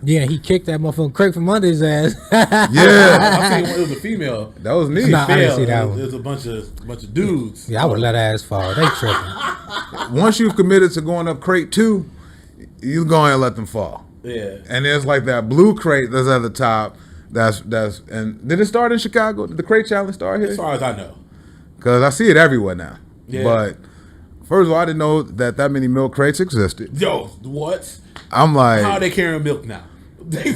Yeah, he kicked that motherfucking crate from under his ass. Yeah, I seen one, it was a female. that was neat. Nah, I didn't see that one. There's a bunch of dudes. Yeah, I would let that ass fall. They tripping. Once you've committed to going up crate 2, you go ahead and let them fall. Yeah. And there's like that blue crate that's at the top. That's and did it start in Chicago? Did the crate challenge start here? As far as I know. Because I see it everywhere now. Yeah. But first of all, I didn't know that many milk crates existed. Yo, what? I'm like, How are they carrying milk now?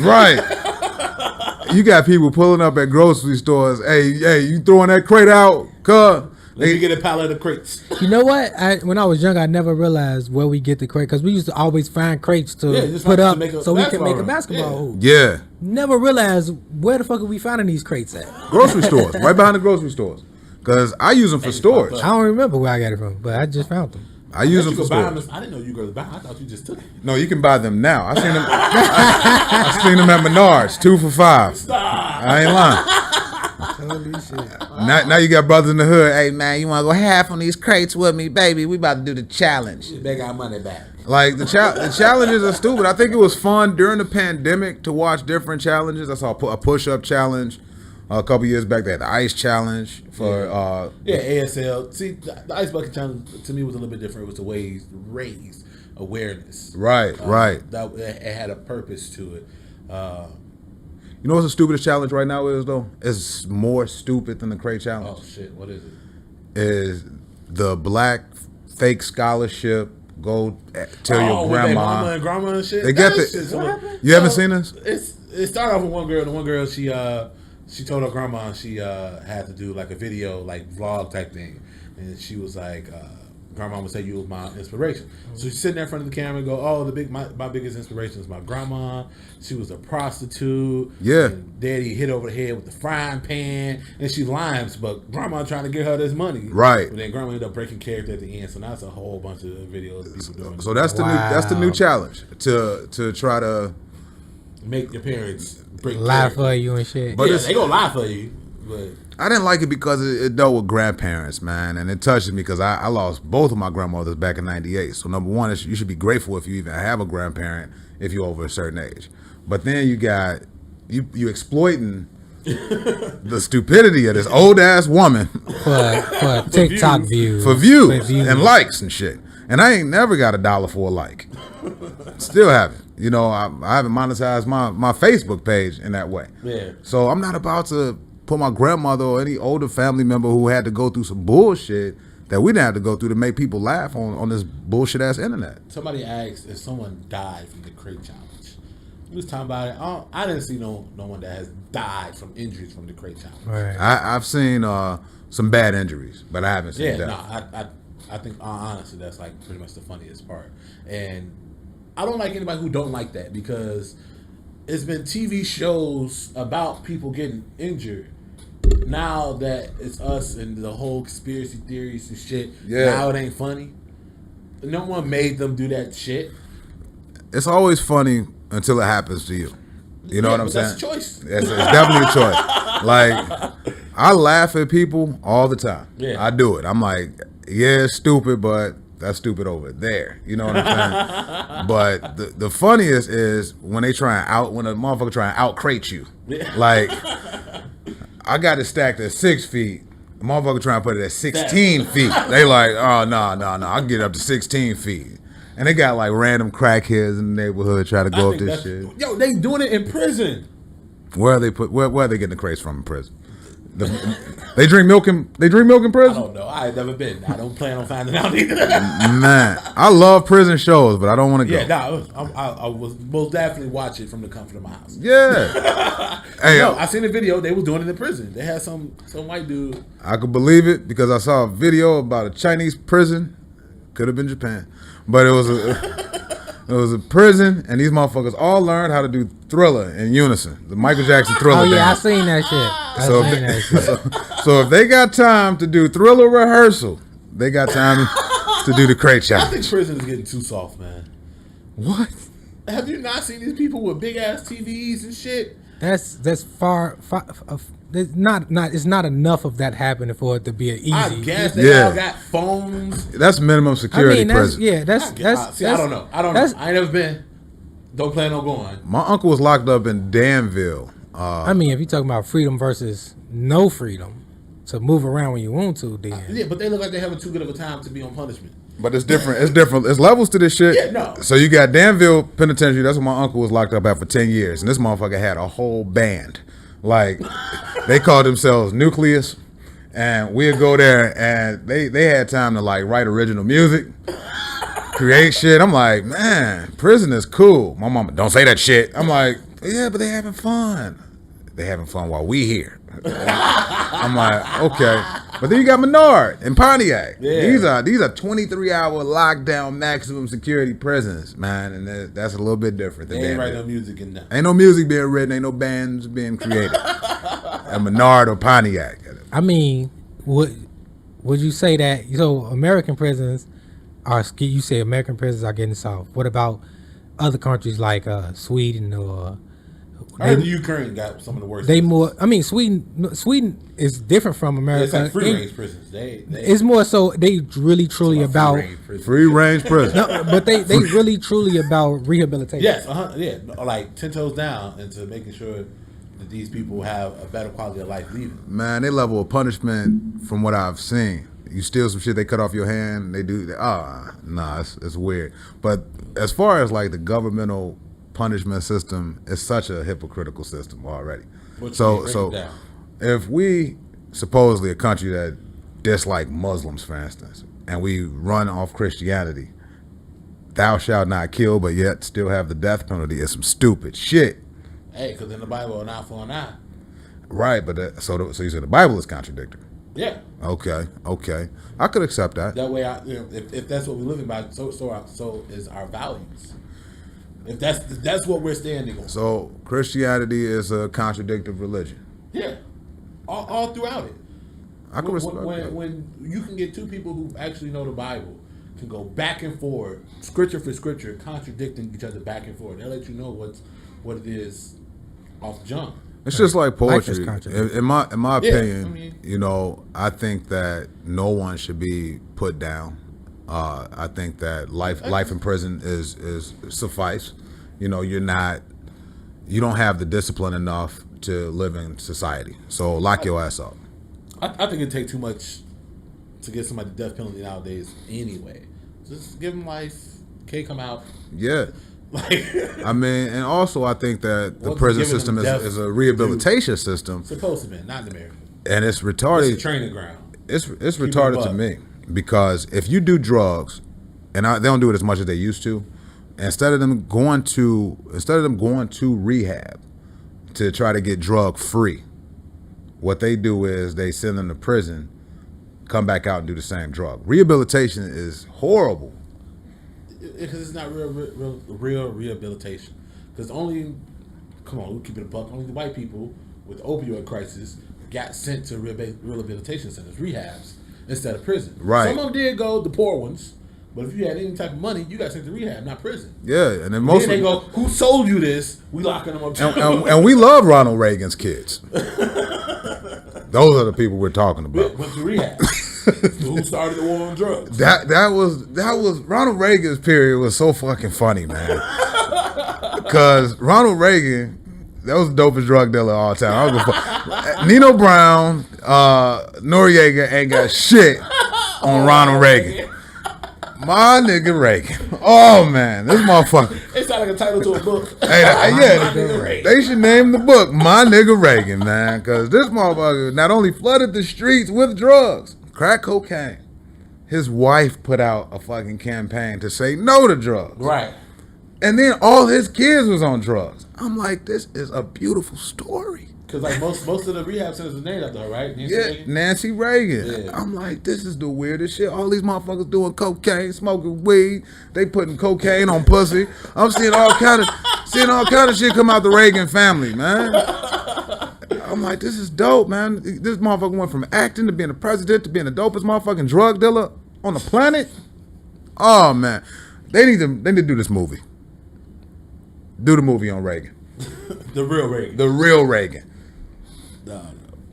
right. You got people pulling up at grocery stores. Hey, you throwing that crate out? Cuz. Let me get a pallet of crates. You know what? When I was young, I never realized where we get the crate because we used to always find crates to just put to up make a so we can basketball make a room. basketball hoop. Yeah. Never realized where the fuck are we finding these crates at? Grocery stores. Right behind the grocery stores. Because I use them for storage. I don't remember where I got it from, but I just found them. I use You them for could buy storage. them. I didn't know you could buy them. I thought you just took it. No, you can buy them now. I seen them. I seen them at Menards, 2 for $5. I ain't lying. Holy shit. Now you got brothers in the hood. Hey man, you want to go half on these crates with me, baby? We about to do the challenge. They got money back. Like the challenges are stupid. I think it was fun during the pandemic to watch different challenges. I saw a push-up challenge a couple years back. They had the ice challenge for ASL. See, the ice bucket challenge to me was a little bit different. It was the way raise awareness. right. That it had a purpose to it. You know what's the stupidest challenge right now is though? It's more stupid than the crate challenge. Oh shit! What is it? Is the black fake scholarship? Go tell your with their grandma. mama and grandma and shit. They get That the- shit's so- You haven't seen this? It started off with one girl. The one girl she told her grandma she had to do like a video like vlog type thing, and she was like, grandma would say you was my inspiration. So she's sitting there in front of the camera and go, oh, my biggest inspiration is my grandma. She was a prostitute. Yeah. And daddy hit over the head with the frying pan, and she limes, but grandma trying to get her this money. Right. But then grandma ended up breaking character at the end. So now it's a whole bunch of videos of people doing. So that's the new challenge to try to. Make your parents break Lie character. for you and shit. But Yeah, it's- they gonna lie for you, but I didn't like it because it dealt with grandparents, man, and it touches me because I lost both of my grandmothers back in '98. So number one is you should be grateful if you even have a grandparent if you're over a certain age. But then you got you exploiting the stupidity of this old ass woman for TikTok views. for views and likes and shit. And I ain't never got $1 for a like. Still haven't. You know, I haven't monetized my Facebook page in that way. Yeah. So I'm not about to put my grandmother or any older family member who had to go through some bullshit that we didn't have to go through to make people laugh on this bullshit ass internet. somebody asked if someone died from the crate challenge. We was talking about it. I didn't see no one that has died from injuries from the crate challenge. Right. I've seen some bad injuries, but I haven't seen Yeah, that. I think honestly that's like pretty much the funniest part. And I don't like anybody who don't like that because it's been TV shows about people getting injured. Now that it's us and the whole conspiracy theories and shit, now it ain't funny. No one made them do that shit. It's always funny until it happens to you. You know what I'm saying? That's a choice. It's definitely a choice. Like, I laugh at people all the time. Yeah. I do it. I'm like, yeah, it's stupid, but that's stupid over there. You know what I'm saying? But the funniest is when a motherfucker try and out crate you. Like, I got it stacked at 6 feet. The motherfucker trying to put it at 16 feet. They like, oh, no, I can get up to 16 feet. And they got like random crackheads in the neighborhood trying to go up this shit. Yo, they doing it in prison. Where are they getting the crates from in prison? They drink milk in prison? I don't know. I ain't never been. I don't plan on finding out either. Man, I love prison shows, but I don't want to go. Yeah, I was most definitely watch it from the comfort of my house. Yeah. Hey, No, I seen a video. They was doing it in prison. They had some white dude. I could believe it because I saw a video about a Chinese prison. Could have been Japan, but it was It was a prison, and these motherfuckers all learned how to do Thriller in unison. The Michael Jackson Thriller Oh yeah, I dance. seen that shit. So if they got time to do Thriller rehearsal, they got time to do the crate I challenge. think prison is getting too soft, man. What? Have you not seen these people with big ass TVs and shit? That's far. It's not enough of that happening for it to be an easy. I guess they Yeah. all got phones. That's minimum security prison. That's See, I don't know. I ain't never been. Don't plan on going. My uncle was locked up in Danville. I mean, if you talking about freedom versus no freedom to move around when you want to, then Yeah, but they look like they're having too good of a time to be on punishment. But it's different. It's different. It's levels to this shit. Yeah, no. So you got Danville Penitentiary. That's where my uncle was locked up at for 10 years. And this motherfucker had a whole band. Like, they called themselves Nucleus. And we'd go there and they had time to like write original music, create shit. I'm like, man, prison is cool. My mama, don't say that shit. I'm like, yeah, but they having fun. They having fun while we here. I'm like, okay. But then you got Menard and Pontiac. Yeah. These are 23-hour lockdown maximum security prisons, man, and that's a little bit different than They ain't Danville. write no music in there. Ain't no music being written, ain't no bands being created. And Menard or Pontiac. I mean, would you say that? So American prisons are. You say American prisons are getting soft. What about other countries like Sweden or? I heard the Ukraine got some of the worst. They more. I mean, Sweden is different from America. It's like free range prisons. It's more so they really truly about. Free range prison. No, but they really truly about rehabilitation. Yes, yeah, like 10 toes down into making sure that these people have a better quality of life leaving. Man, they level of punishment from what I've seen. You steal some shit, they cut off your hand. They do. It's weird. But as far as like the governmental punishment system, it's such a hypocritical system already. So if we supposedly a country that dislike Muslims, for instance, and we run off Christianity, thou shalt not kill, but yet still have the death penalty, is some stupid shit. Hey, because in the Bible, an eye for an eye. Right, but so you said the Bible is contradictory. Yeah. Okay, I could accept that. That way, if that's what we're living by, so is our values. If that's what we're standing on. So Christianity is a contradictive religion. Yeah, all throughout it. I can respect that. When you can get two people who actually know the Bible can go back and forth, scripture for scripture, contradicting each other back and forth. They'll let you know what it is off jump. It's just like Life is poetry. contradictory. In my opinion, I mean- I think that no one should be put down. I think that life in prison is suffice. You don't have the discipline enough to live in society. So lock your ass up. I think it takes too much to get somebody the death penalty nowadays anyway. Just give them life. Can't come out. Yeah. Like, I mean, and also I think that the What's prison giving them system death is a rehabilitation system, supposed to be, not in America. and it's It's a retarded. training ground. It's it retarded to buck. me because if you do drugs, and they don't do it as much as they used to, instead of them going to rehab to try to get drug free, what they do is they send them to prison, come back out and do the same drug. Rehabilitation is horrible. Because it's not real rehabilitation. Because we'll keep it a buck. Only the white people with opioid crisis got sent to rehabilitation centers, rehabs, instead of prison. Right. Some of them did go, the poor ones. But if you had any type of money, you got sent to rehab, not prison. Yeah, and then Then most they go, who sold you this? We locking them up. and we love Ronald Reagan's kids. Those are the people we're talking about. Went to rehab. Who started the war on drugs? That was Ronald Reagan's period was so fucking funny, man. Because Ronald Reagan, that was the dopest drug dealer of all time. I was gonna Nino Brown, Noriega ain't got shit on Ronald Reagan. My nigga Reagan. Oh man, this motherfucker. It sounded like a title to a book. They should name the book "My Nigga Reagan," man, because this motherfucker not only flooded the streets with drugs, crack cocaine. His wife put out a fucking campaign to say no to drugs. Right. And then all his kids was on drugs. I'm like, this is a beautiful story. Because like most of the rehab centers are named after her, right? Nancy Yeah, Reagan? Nancy Reagan. Yeah. I'm like, this is the weirdest shit. All these motherfuckers doing cocaine, smoking weed. They putting cocaine on pussy. I'm seeing all kind of shit come out the Reagan family, man. I'm like, this is dope, man. This motherfucker went from acting to being the president to being the dopest motherfucking drug dealer on the planet. Oh man, they need to do this movie. Do the movie on Reagan. The real Reagan. The real Reagan. No.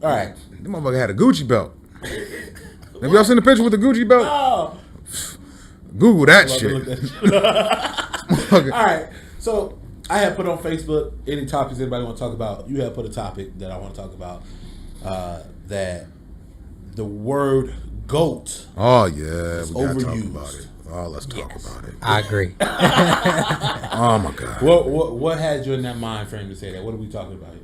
All right. The motherfucker had a Gucci belt. Have y'all seen the picture with the Gucci belt? Oh. Google that Look shit. at that shit. All right. So I have put on Facebook any topics anybody want to talk about. You have put a topic that I want to talk about. That the word GOAT. Oh yeah, we gotta talk overused. about it. Oh, let's talk about it. I agree. Oh my god. What had you in that mind frame to say that? What are we talking about here?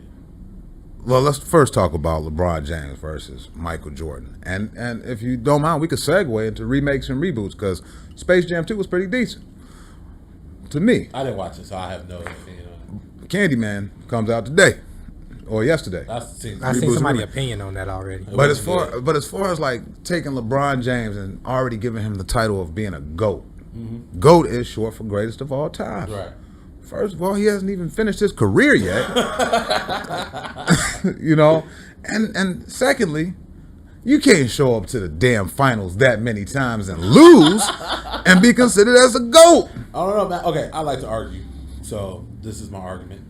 Well, let's first talk about LeBron James versus Michael Jordan, and if you don't mind, we could segue into remakes and reboots because Space Jam 2 was pretty decent to me. I didn't watch it, so I have no opinion on Candyman comes out today or yesterday. it. I've seen I seen Reboots somebody's and opinion on that already. But as far as like taking LeBron James and already giving him the title of being a GOAT, GOAT is short for greatest of all time. Right. First of all, he hasn't even finished his career yet. You know? And secondly, you can't show up to the damn finals that many times and lose and be considered as a GOAT. I don't know, man. Okay, I like to argue, so this is my argument.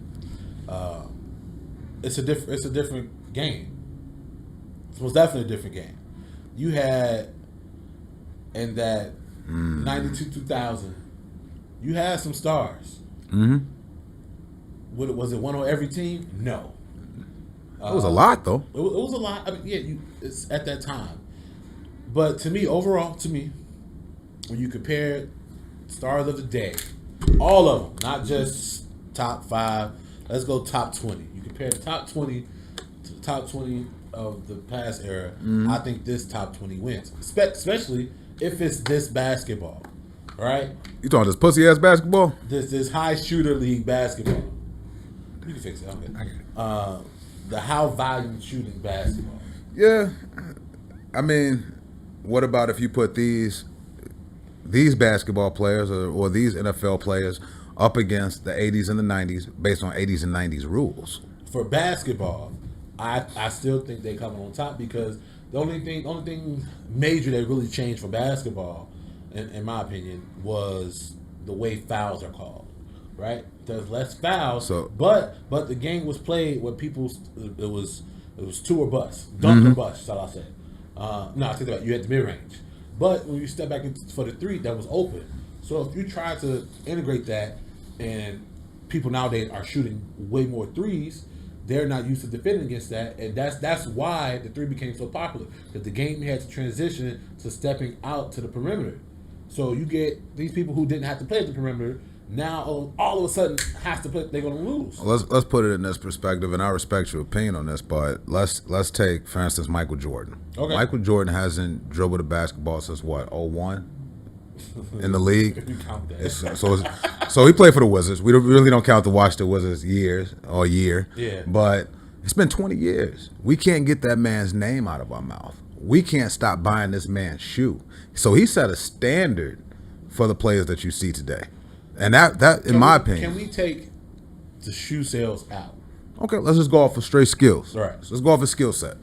It's a different game. It's most definitely a different game. You had in that 92-2000, you had some stars. Mm-hmm. Was it one on every team? No. It was a lot, though. It was a lot. I mean, yeah, it's at that time. But to me, overall, when you compare stars of the day, all of them, not just top 5, let's go top 20. You compare the top 20 to the top 20 of the past era, I think this top 20 wins. Especially if it's this basketball, right? You talking this pussy ass basketball? This high shooter league basketball. You can fix it. Okay. The how volume shooting basketball. Yeah. I mean, what about if you put these basketball players or these NFL players up against the 80s and the 90s based on 80s and 90s rules? For basketball, I still think they come on top because the only thing major that really changed for basketball, in my opinion, was the way fouls are called. Right? There's less fouls, but the game was played when people it was 2 or bust, dunk or bust, shall I say? No, I take that back. You had the mid range, but when you step back for the 3, that was open. So if you try to integrate that, and people nowadays are shooting way more threes, they're not used to defending against that, and that's why the 3 became so popular because the game had to transition to stepping out to the perimeter. So you get these people who didn't have to play at the perimeter. Now all of a sudden has to play. They're going to lose. Let's put it in this perspective, and I respect your opinion on this, but let's take, for instance, Michael Jordan. Okay. Michael Jordan hasn't dribbled a basketball since what, 01 in the league. You count that. So he played for the Wizards. We really don't count the Washington Wizards year. Yeah. But it's been 20 years. We can't get that man's name out of our mouth. We can't stop buying this man's shoe. So he set a standard for the players that you see today. And that in my opinion. Can we take the shoe sales out? Okay, let's just go off of straight skills. Right. So let's go off his skill set.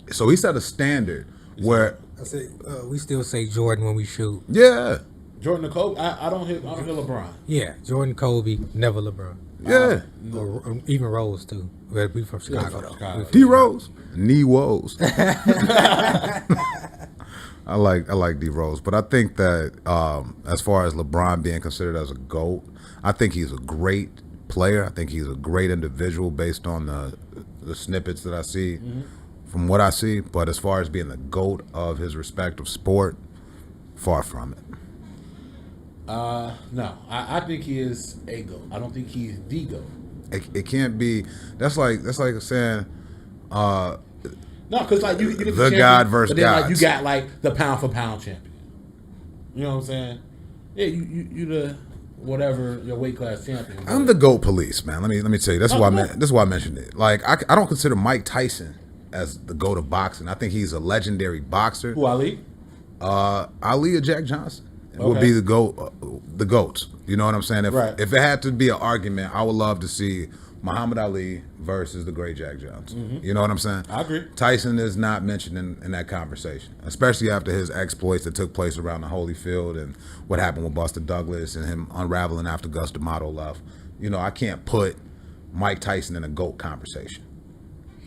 So he set a standard where I say we still say Jordan when we shoot. yeah. Jordan or Kobe? I don't hit LeBron. Yeah, Jordan, Kobe, never LeBron. Yeah. Or even Rose too. We from Chicago though. Chicago. We D Rose. Knee woes. I like D Rose, but I think that as far as LeBron being considered as a GOAT, I think he's a great player. I think he's a great individual based on the snippets that I see from what I see. But as far as being the GOAT of his respective sport, far from it. No, I think he is a GOAT. I don't think he's the GOAT. It can't be. That's like saying. No, because like you get The champion, God versus but then, like, gods. you got like the pound for pound champion. You know what I'm saying? Yeah, you whatever your weight class champion. I'm the GOAT police, man. Let me tell you. That's why I mentioned it. Like I don't consider Mike Tyson as the GOAT of boxing. I think he's a legendary boxer. Who, Ali? Ali or Jack Johnson would be the GOAT. The GOATs. You know what I'm saying? If it had to be an argument, I would love to see Muhammad Ali versus the great Jack Johnson. You know what I'm saying? I agree. Tyson is not mentioned in that conversation, especially after his exploits that took place around the Holyfield and what happened with Buster Douglas and him unraveling after Gus D'Amato left. You know, I can't put Mike Tyson in a GOAT conversation.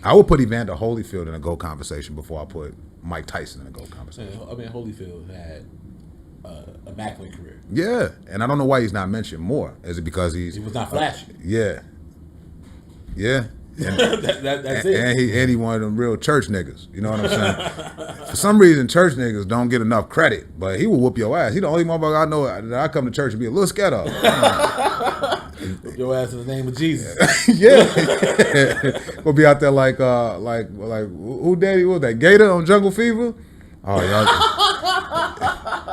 I would put Evander Holyfield in a GOAT conversation before I put Mike Tyson in a GOAT conversation. I mean, Holyfield had immaculate career. Yeah, and I don't know why he's not mentioned more. Is it because he was not flashy? Yeah. And, that's it. And he one of them real church niggas. You know what I'm saying? For some reason, church niggas don't get enough credit, but he will whoop your ass. He the only motherfucker I know that I come to church and be a little scared of. Whoop your ass in the name of Jesus. We'll be out there like who daddy was that? Gator on Jungle Fever? Oh, y'all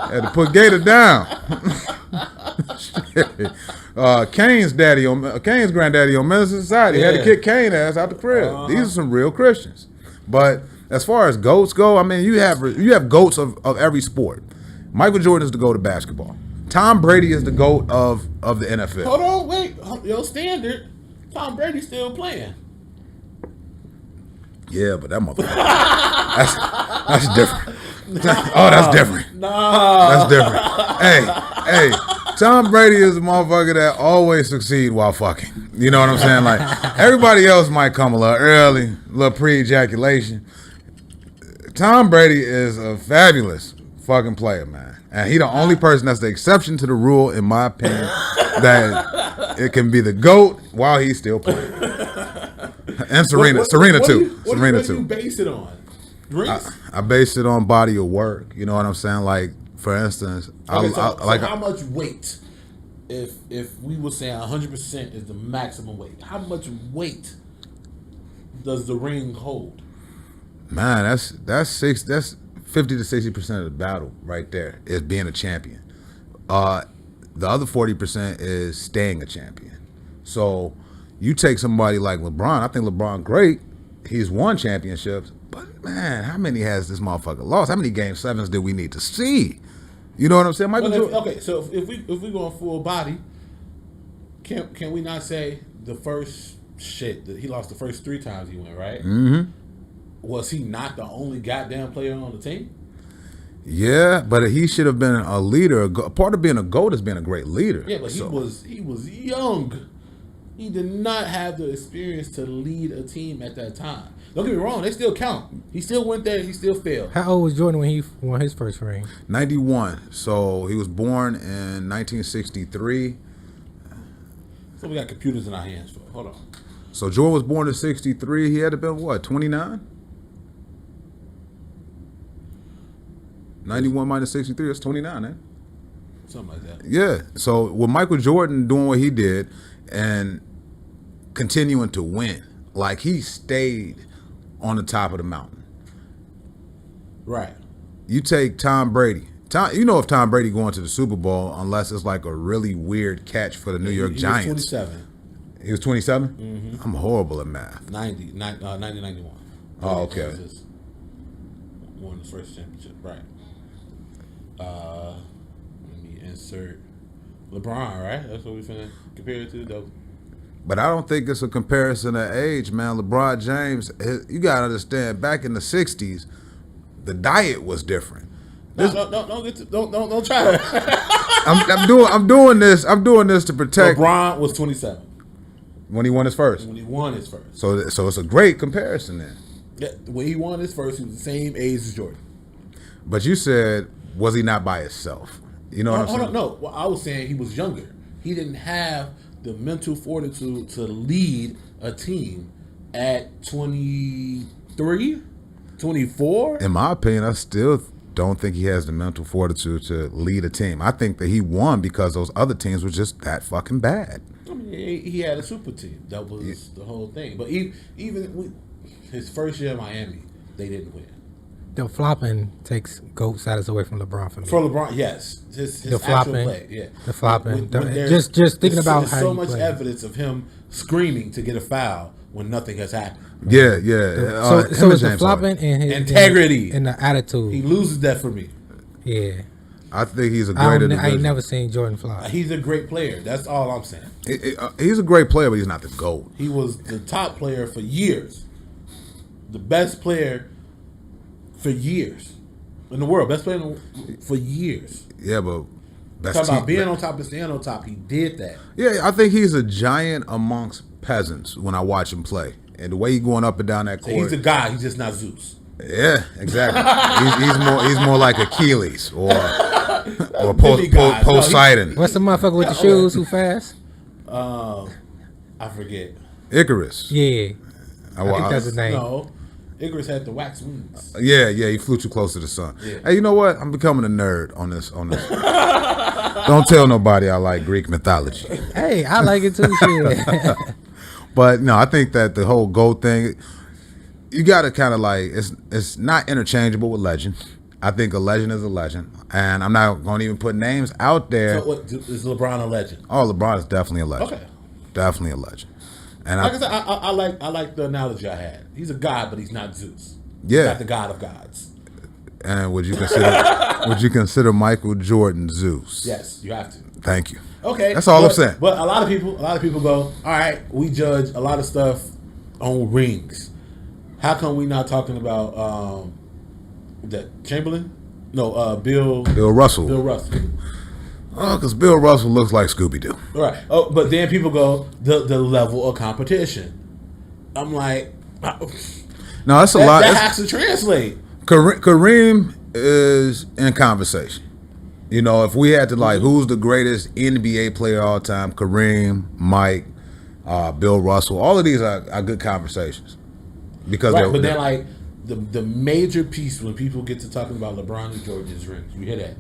had to put Gator down. Kane's granddaddy on Menace Society had to kick Kane ass out the crib. These are some real Christians. But as far as GOATs go, I mean, you have GOATs of every sport. Michael Jordan is the GOAT of basketball. Tom Brady is the GOAT of the NFL. Hold on, wait. Your standard, Tom Brady's still playing. Yeah, but that motherfucker, that's different. Oh, that's different. No. That's different. Hey, Tom Brady is a motherfucker that always succeed while fucking. You know what I'm saying? Like, everybody else might come a little early, a little pre-ejaculation. Tom Brady is a fabulous fucking player, man. And he the only person that's the exception to the rule, in my opinion, that it can be the GOAT while he's still playing. And Serena too. What do you base it on? Drinks? I base it on body of work. You know what I'm saying? Like, for instance, so how much weight? If we were saying 100% is the maximum weight, how much weight does the ring hold? Man, that's 50 to 60% of the battle right there is being a champion. The other 40% is staying a champion. So you take somebody like LeBron. I think LeBron great. He's won championships. But, man, how many has this motherfucker lost? How many game sevens did we need to see? You know what I'm saying? So if we go on full body, can we not say the first that he lost the first 3 times he went, right? Mm-hmm. Was he not the only goddamn player on the team? Yeah, but he should have been a leader. A part of being a GOAT is being a great leader. Yeah, but he was young. He did not have the experience to lead a team at that time. Don't get me wrong, they still count. He still went there, he still failed. How old was Jordan when he won his first ring? 91. So he was born in 1963. So we got computers in our hands for. Hold on. So Jordan was born in 63. He had to been what, 29? 91 minus 63, that's 29, eh? Something like that. Yeah. So with Michael Jordan doing what he did and continuing to win, like he stayed on the top of the mountain. Right. You take Tom Brady. You know if Tom Brady going to the Super Bowl unless it's like a really weird catch for the New York Giants. He was 27. He was 27? Mm-hmm. I'm horrible at math. 91. Oh, okay. Won his first championship. Right. Let me insert LeBron, right? That's what we finna compare it to, though. But I don't think it's a comparison of age, man. LeBron James, you gotta understand, back in the 60s, the diet was different. Don't try to. I'm doing this to protect. LeBron was 27 when he won his first. So it's a great comparison then. Yeah, when he won his first, he was the same age as Jordan. But you said, was he not by himself? You know what I'm saying? No, well, I was saying he was younger. He didn't have the mental fortitude to lead a team at 23, 24. In my opinion, I still don't think he has the mental fortitude to lead a team. I think that he won because those other teams were just that fucking bad. I mean, he had a super team. That was the whole thing. But even his first year in Miami, they didn't win. the flopping takes GOAT status away from LeBron for me. For LeBron, yes, his The actual flopping, play, yeah, the flopping. When Just thinking about there's how so he much plays. evidence of him screaming to get a foul when nothing has happened. Yeah. So him it's and the James flopping and his Integrity. and the attitude. He loses that for me. Yeah, I think he's a I great ain't individual. never seen Jordan flop. He's a great player. That's all I'm saying. He's a great player, but he's not the GOAT. He was the top player for years, the best player for years in the world, best player for years. Yeah, but that's Talking about being on top and staying on top. He did that. Yeah, I think he's a giant amongst peasants when I watch him play, and the way he's going up and down that So court. he's a guy. He's just not Zeus. Yeah, exactly. he's more like Achilles or Mini guy. Poseidon, What's the motherfucker with the shoes who fast? I forget. Icarus. Yeah, I think that's his name. No, Icarus had the wax wings. Yeah, he flew too close to the sun. Yeah. Hey, you know what? I'm becoming a nerd on this. Don't tell nobody I like Greek mythology. Hey, I like it too. Shit. But no, I think that the whole GOAT thing, you got to kind of like, it's not interchangeable with legend. I think a legend is a legend, and I'm not going to even put names out there. So what, is LeBron a legend? Oh, LeBron is definitely a legend. Okay. Definitely a legend. And Like I said, I like the analogy I had. He's a god, but he's not Zeus. Yeah. He's not the god of gods. and would you consider Michael Jordan Zeus? Yes, you have to. Thank you. Okay, That's all I'm saying. But a lot of people go, all right, we judge a lot of stuff on rings. How come we not talking about that Chamberlain? No, Bill Russell. Bill Russell. Oh, because Bill Russell looks like Scooby-Doo. Right. Oh, but then people go the level of competition. I'm like, No, that's a lot. that That's- has to translate. Kareem is in conversation. You know, if we had to like, who's the greatest NBA player of all time? Kareem, Mike, Bill Russell. All of these are good conversations because Right, but then like the major piece when people get to talking about LeBron and Jordan's rings, you hear that.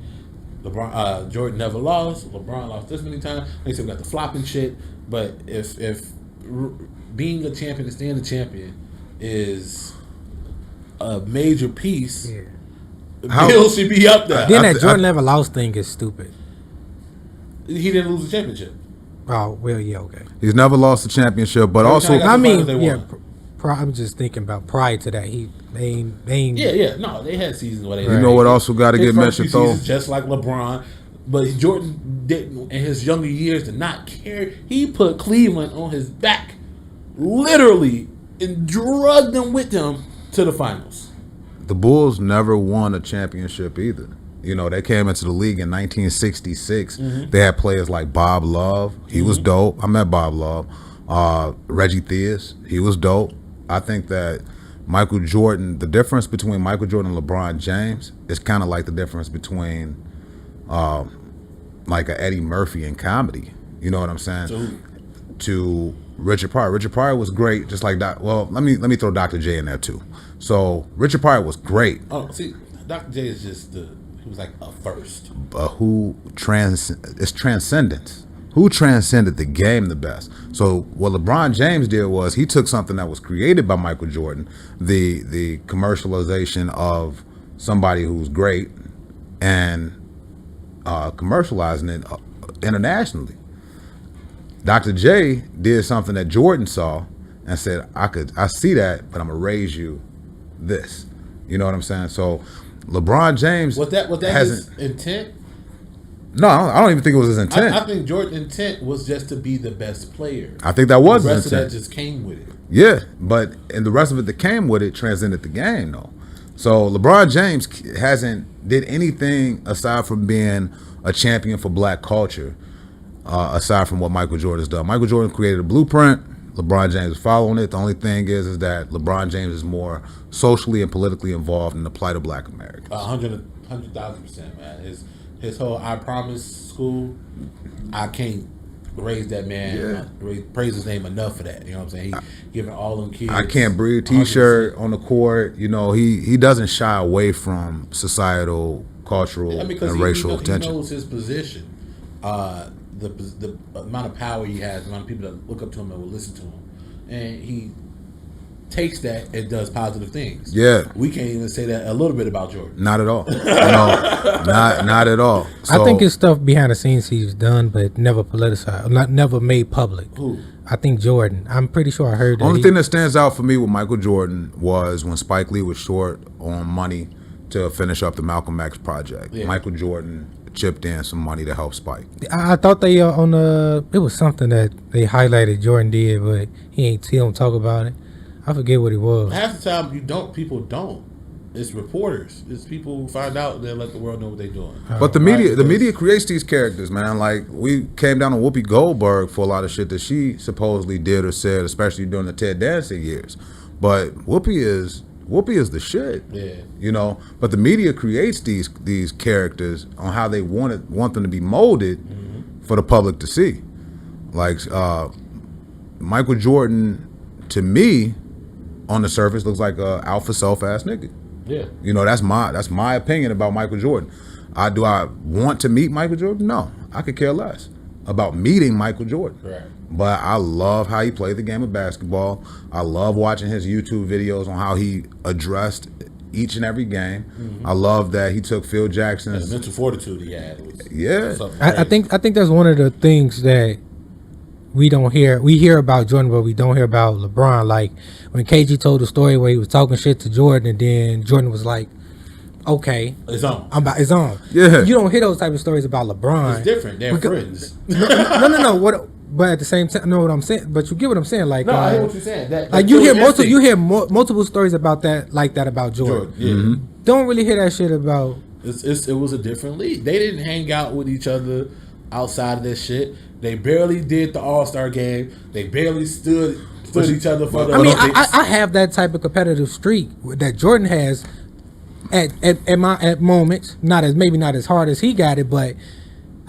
LeBron, Jordan never lost. LeBron lost this many times. They still got the flopping shit. But if being a champion and staying a champion is a major piece, Yeah. Bill should be up there. Then that Jordan never lost thing is stupid. He didn't lose the championship. Oh well, yeah, okay. he's never lost a championship, but also I got- I the mean, finals they yeah. won. I'm just thinking about prior to that. They ain't. Yeah. No, they had seasons where they. you know what also got to His get first mentioned few though. seasons, just like LeBron, but Jordan didn't in his younger years did not care. He put Cleveland on his back, literally, and drugged them with him to the finals. The Bulls never won a championship either. You know, they came into the league in 1966. They had players like Bob Love. He was dope. I met Bob Love. Reggie Theus. He was dope. I think that Michael Jordan, the difference between Michael Jordan and LeBron James is kind of like the difference between like a Eddie Murphy in comedy. You know what I'm saying? To Richard Pryor. Richard Pryor was great, just like that. Well, let me throw Dr. J in there too. So Richard Pryor was great, Oh, see, Dr. J is just he was like a first. but it's transcendence. Who transcended the game the best? So what LeBron James did was he took something that was created by Michael Jordan, the commercialization of somebody who's great, and commercializing it internationally. Dr. J did something that Jordan saw and said, I see that, but I'm gonna raise you this. You know what I'm saying? So LeBron James Was that hasn't. his intent? No, I don't even think it was his intent. I think Jordan's intent was just to be the best player. I think that was The his rest of intent. that just came with it. Yeah, and the rest of it that came with it transcended the game though. So LeBron James hasn't did anything aside from being a champion for black culture, aside from what Michael Jordan has done. Michael Jordan created a blueprint. LeBron James is following it. The only thing is that LeBron James is more socially and politically involved in the plight of black Americans. 100,000%, man. His whole "I Promise" school, I can't raise that man, praise his name enough for that. You know what I'm saying? He giving all them kids. I Can't Breathe T-shirt on the court. You know, he doesn't shy away from societal, cultural, because and racial he attention. knows his position, the amount of power he has, the amount of people that look up to him and will listen to him, and takes that and does positive things. Yeah. We can't even say that a little bit about Jordan. Not at all. Not at all. So, I think it's stuff behind the scenes he's done, but never politicized, never made public. Who? I think Jordan. I'm pretty sure I heard that. Only thing that stands out for me with Michael Jordan was when Spike Lee was short on money to finish up the Malcolm X project. Yeah. Michael Jordan chipped in some money to help Spike. I thought they it was something that they highlighted Jordan did, but he don't talk about it. I forget what it was. Half the time people don't. It's reporters. It's people who find out and they let the world know what they're doing. But the media creates these characters, man. Like, we came down on Whoopi Goldberg for a lot of shit that she supposedly did or said, especially during the Ted Danson years. But Whoopi is the shit. Yeah. You know, but the media creates these characters on how they want them to be molded for the public to see. Like Michael Jordan, to me, on the surface, looks like a alpha self-ass nigga. Yeah. You know, that's my opinion about Michael Jordan. Do I want to meet Michael Jordan? No, I could care less about meeting Michael Jordan. Right. But I love how he played the game of basketball. I love watching his YouTube videos on how he addressed each and every game. I love that he took Phil And the Jackson's. mental fortitude he had. Was Yeah. something I crazy. think that's one of the things that we don't hear. We hear about Jordan, but we don't hear about LeBron. Like when KG told the story where he was talking shit to Jordan, and then Jordan was like, "Okay, It's on. it's on." Yeah. You don't hear those type of stories about LeBron. It's different. They're Because- friends. No. What? But at the same time, know what I'm saying. But you get what I'm saying. Like, No, I hear what you're saying. like you hear multiple stories about that, like that about Jordan. Yeah. Don't really hear that shit about. It was a different league. They didn't hang out with each other outside of this shit. They barely did the All-Star game. They barely stood each other for the I mean, Olympics. I have that type of competitive streak that Jordan has at moments. Maybe not as hard as he got it, but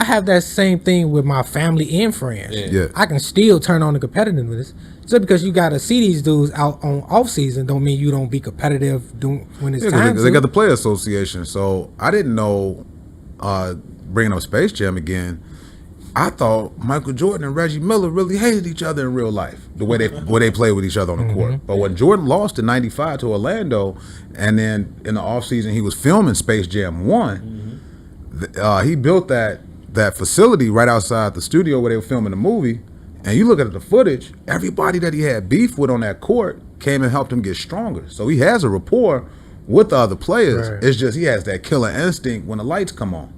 I have that same thing with my family and friends. Yeah. I can still turn on the competitiveness. Just because you got to see these dudes out on off season, don't mean you don't be competitive when it's Yeah, time. they got the Player Association. So I didn't know, bringing up Space Jam again, I thought Michael Jordan and Reggie Miller really hated each other in real life, the way they play with each other on the court. But when Jordan lost in '95 to Orlando, and then in the offseason he was filming Space Jam 1, he built that facility right outside the studio where they were filming the movie. And you look at the footage, everybody that he had beef with on that court came and helped him get stronger. So he has a rapport with the other players. Right. It's just he has that killer instinct when the lights come on.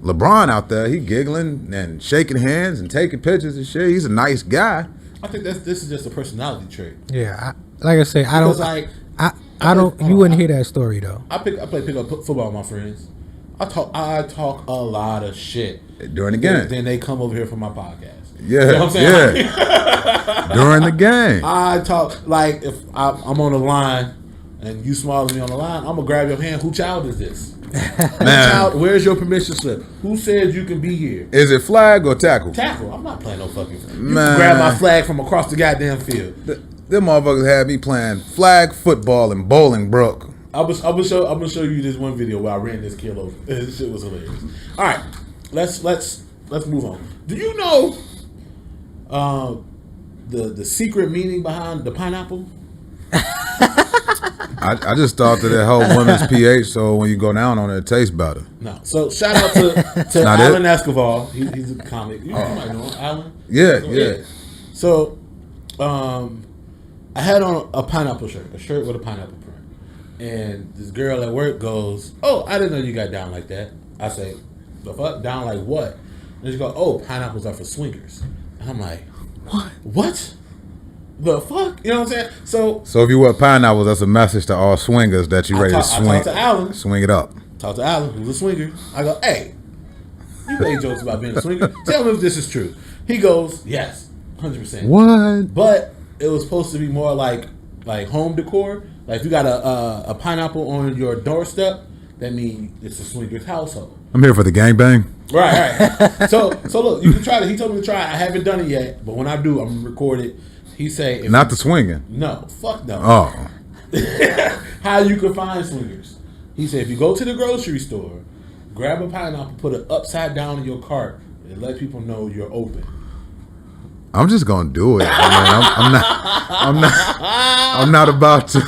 LeBron out there, he giggling and shaking hands and taking pictures and shit. He's a nice guy. I think this is just a personality trait. Yeah, like I say, I don't. Because, like, I don't. You wouldn't hear that story though. I play pickup football with my friends. I talk a lot of shit During the game. Then they come over here for my podcast. Yeah, You know what I'm saying? yeah. During the game. I talk like if I'm on the line and you smaller than me on the line, I'm gonna grab your hand. Who child is this? Man, Where's your permission slip? Who said you can be here? is it flag or tackle? Tackle. I'm not playing no fucking. You Man. can grab my flag from across the goddamn field. Them motherfuckers had me playing flag football in Bolingbrook. I'm gonna show you this one video where I ran this kid over. This shit was hilarious. All right, let's move on. Do you know the secret meaning behind the pineapple? I just thought that it helped women's pH, so when you go down on it, it tastes better. No. So shout out to Not Alan it? Escobar. He's a comic. You might know him, Alan. Yeah. So I had on a pineapple shirt, a shirt with a pineapple print. And this girl at work goes, "Oh, I didn't know you got down like that." I say, "The fuck? Down like what?" And she goes, "Oh, pineapples are for swingers." And I'm like, What? The fuck? You know what I'm saying? So if you wear pineapples, that's a message to all swingers that you ready to I swing. talked to Alan. Swing it up. Talk to Alan, who's a swinger. I go, "Hey, you make jokes about being a swinger. Tell me if this is true." He goes, "Yes, 100%." What? But it was supposed to be more like home decor. Like if you got a pineapple on your doorstep, that means it's a swinger's household. I'm here for the gangbang. Right. So look, you can try it. He told me to try it. I haven't done it yet, but when I do, I'm gonna record it. He say, Not the swinging. No, fuck no. Oh. How you can find swingers. He said, if you go to the grocery store, grab a pineapple, put it upside down in your cart, and let people know you're open. I'm just gonna do it. I'm not about to.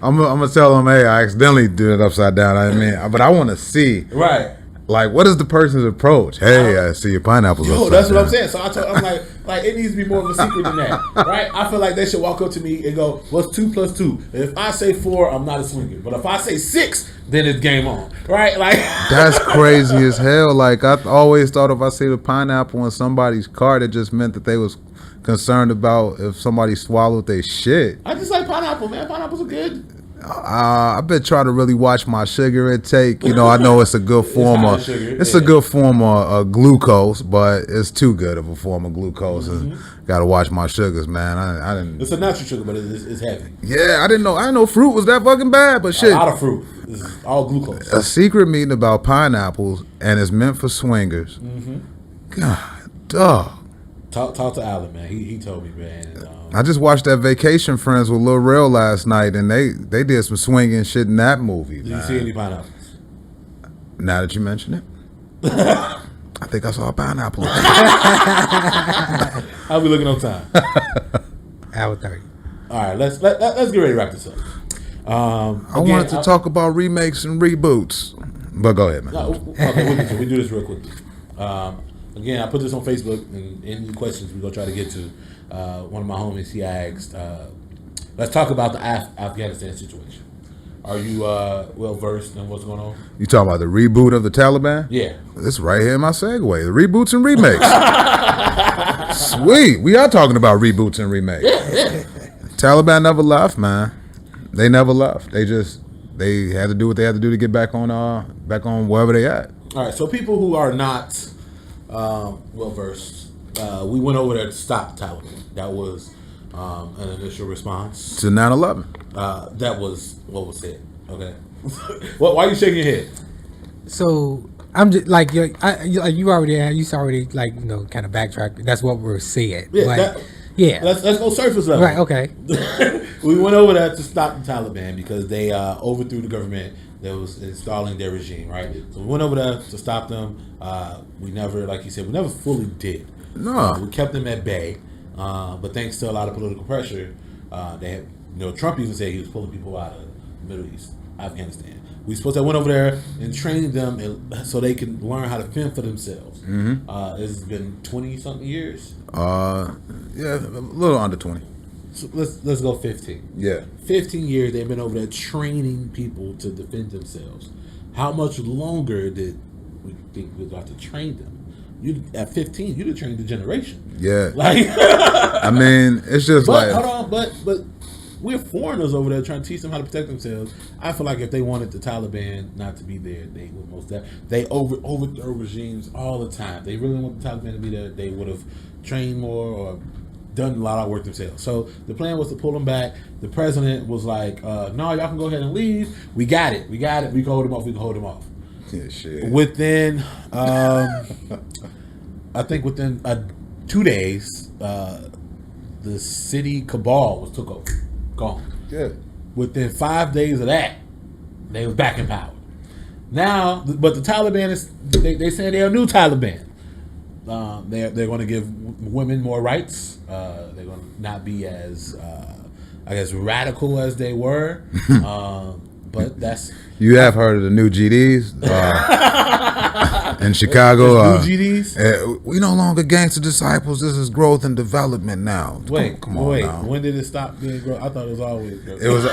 I'm gonna tell them, hey, I accidentally did it upside down. I mean, but I want to see, Right. like, what is the person's approach? Hey, I see your pineapples. Yo, upside that's what down. I'm saying. So I'm like, it needs to be more of a secret than that, right? I feel like they should walk up to me and go, "What's 2 + 2?" If I say 4, I'm not a swinger. But if I say 6, then it's game on, right? Like That's crazy as hell. Like, I always thought if I see the pineapple in somebody's cart, it just meant that they was concerned about if somebody swallowed their shit. I just like pineapple, man. Pineapples are good. I've been trying to really watch my sugar intake. You know, I know it's a good form high of sugar, it's yeah. a good form of glucose, but it's too good of a form of glucose. And got to watch my sugars, man. I didn't. It's a natural sugar, but it's heavy. Yeah, I didn't know fruit was that fucking bad, but A shit. lot of fruit. It's all glucose. A secret meeting about pineapples, and it's meant for swingers. God, dog. Talk to Alan, man. He told me, man. And, I just watched that Vacation Friends with Lil Rel last night, and they did some swinging shit in that movie. did you Man. see any pineapples? Now that you mention it, I think I saw a pineapple. I'll be looking on time. Hour 30. All right, let's get ready to wrap this up. I wanted to talk about remakes and reboots, but go ahead, man. No, okay, we do this real quickly. Again, I put this on Facebook, and any questions we're gonna try to get to. One of my homies, he asked, let's talk about the Afghanistan situation. Are you well versed in what's going on? You talking about the reboot of the Taliban? Yeah. It's right here in my segue. The reboots and remakes. Sweet. We are talking about reboots and remakes. Taliban never left, man. They never left. They had to do what they had to do to get back on wherever they at. All right. So people who are not well versed, we went over there to stop the Taliban. That was an initial response. To 9/11. That was what was said. Okay. Why are you shaking your head? So I'm just like you already like, you know, kind of backtrack. That's what we're seeing. Yeah. Yeah. Let's go surface level. Right. Okay. We went over there to stop the Taliban because they overthrew the government that was installing their regime, right? So we went over there to stop them. We never, like you said, we never fully did. No. We kept them at bay, but thanks to a lot of political pressure, they had, Trump even said he was pulling people out of the Middle East, Afghanistan. We supposed to went over there and trained them so they can learn how to fend for themselves. It's been 20-something years. Yeah, a little under 20. So let's go 15. Yeah. 15 years they've been over there training people to defend themselves. How much longer did we think we got to train them? At 15, you'd have trained the generation. Yeah. Like, I mean, it's just but like. hold on, but we're foreigners over there trying to teach them how to protect themselves. I feel like if they wanted the Taliban not to be there, they would most definitely. They overthrow regimes all the time. If they really want the Taliban to be there, they would have trained more or done a lot of work themselves. So the plan was to pull them back. The president was like, "No, y'all can go ahead and leave. We got it. We can hold them off. Yeah, shit. Within, I think within 2 days, the city cabal was took over, gone. Yeah. Within 5 days of that, they was back in power. Now, but the Taliban is they saying they're a new Taliban. They're going to give women more rights. They're going to not be as I guess radical as they were. But that's You have heard of the new GDs in Chicago. New GDs. We no longer gangster disciples. This is growth and development now. Wait, come on now. When did it stop being growth? I thought it was always growth. It was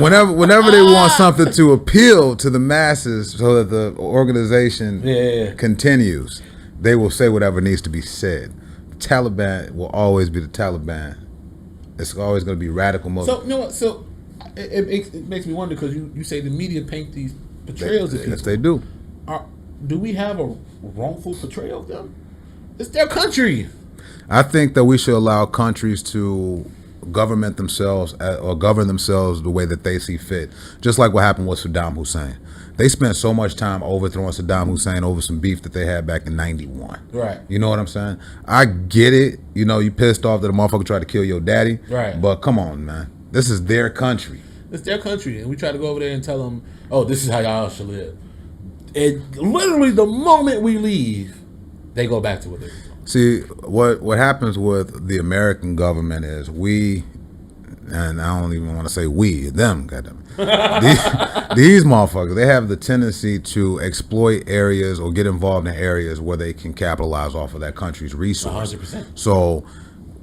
whenever they want something to appeal to the masses, so that the organization continues, they will say whatever needs to be said. The Taliban will always be the Taliban. It's always going to be radical. So you know what? So it makes me wonder because you say the media paint these portrayals of people. Yes, they do. Do we have a wrongful portrayal of them? It's their country. I think that we should allow countries to govern themselves the way that they see fit. Just like what happened with Saddam Hussein. They spent so much time overthrowing Saddam Hussein over some beef that they had back in 91. Right. You know what I'm saying? I get it. You know, you pissed off that a motherfucker tried to kill your daddy. Right. But come on, man. This is their country. It's their country. And we try to go over there and tell them, oh, this is how y'all should live. And literally the moment we leave, they go back to what they were doing. See, what happens with the American government is we, and I don't even want to say we, them, goddamn. These motherfuckers, they have the tendency to exploit areas or get involved in areas where they can capitalize off of that country's resources. 100%. So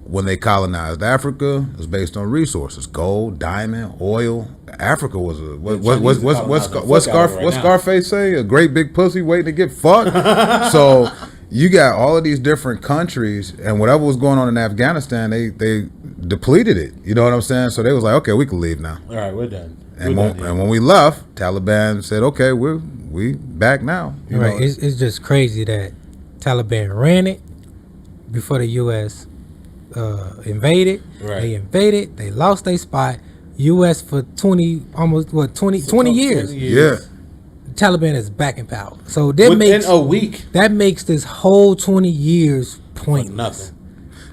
when they colonized Africa, it was based on resources: gold, diamond, oil. Africa was a what's Scarface say? A great big pussy waiting to get fucked. So you got all of these different countries, and whatever was going on in Afghanistan, they depleted it. You know what I'm saying? So they was like, okay, we can leave now. All right, we're done. And when we left, Taliban said, okay, we back now. You know? It's just crazy that Taliban ran it before the U.S. Invaded. Right. They invaded. They lost their spot. U.S. for 20 years. Yeah. Taliban is back in power. So that Within a week. That makes this whole 20 years pointless. Nothing.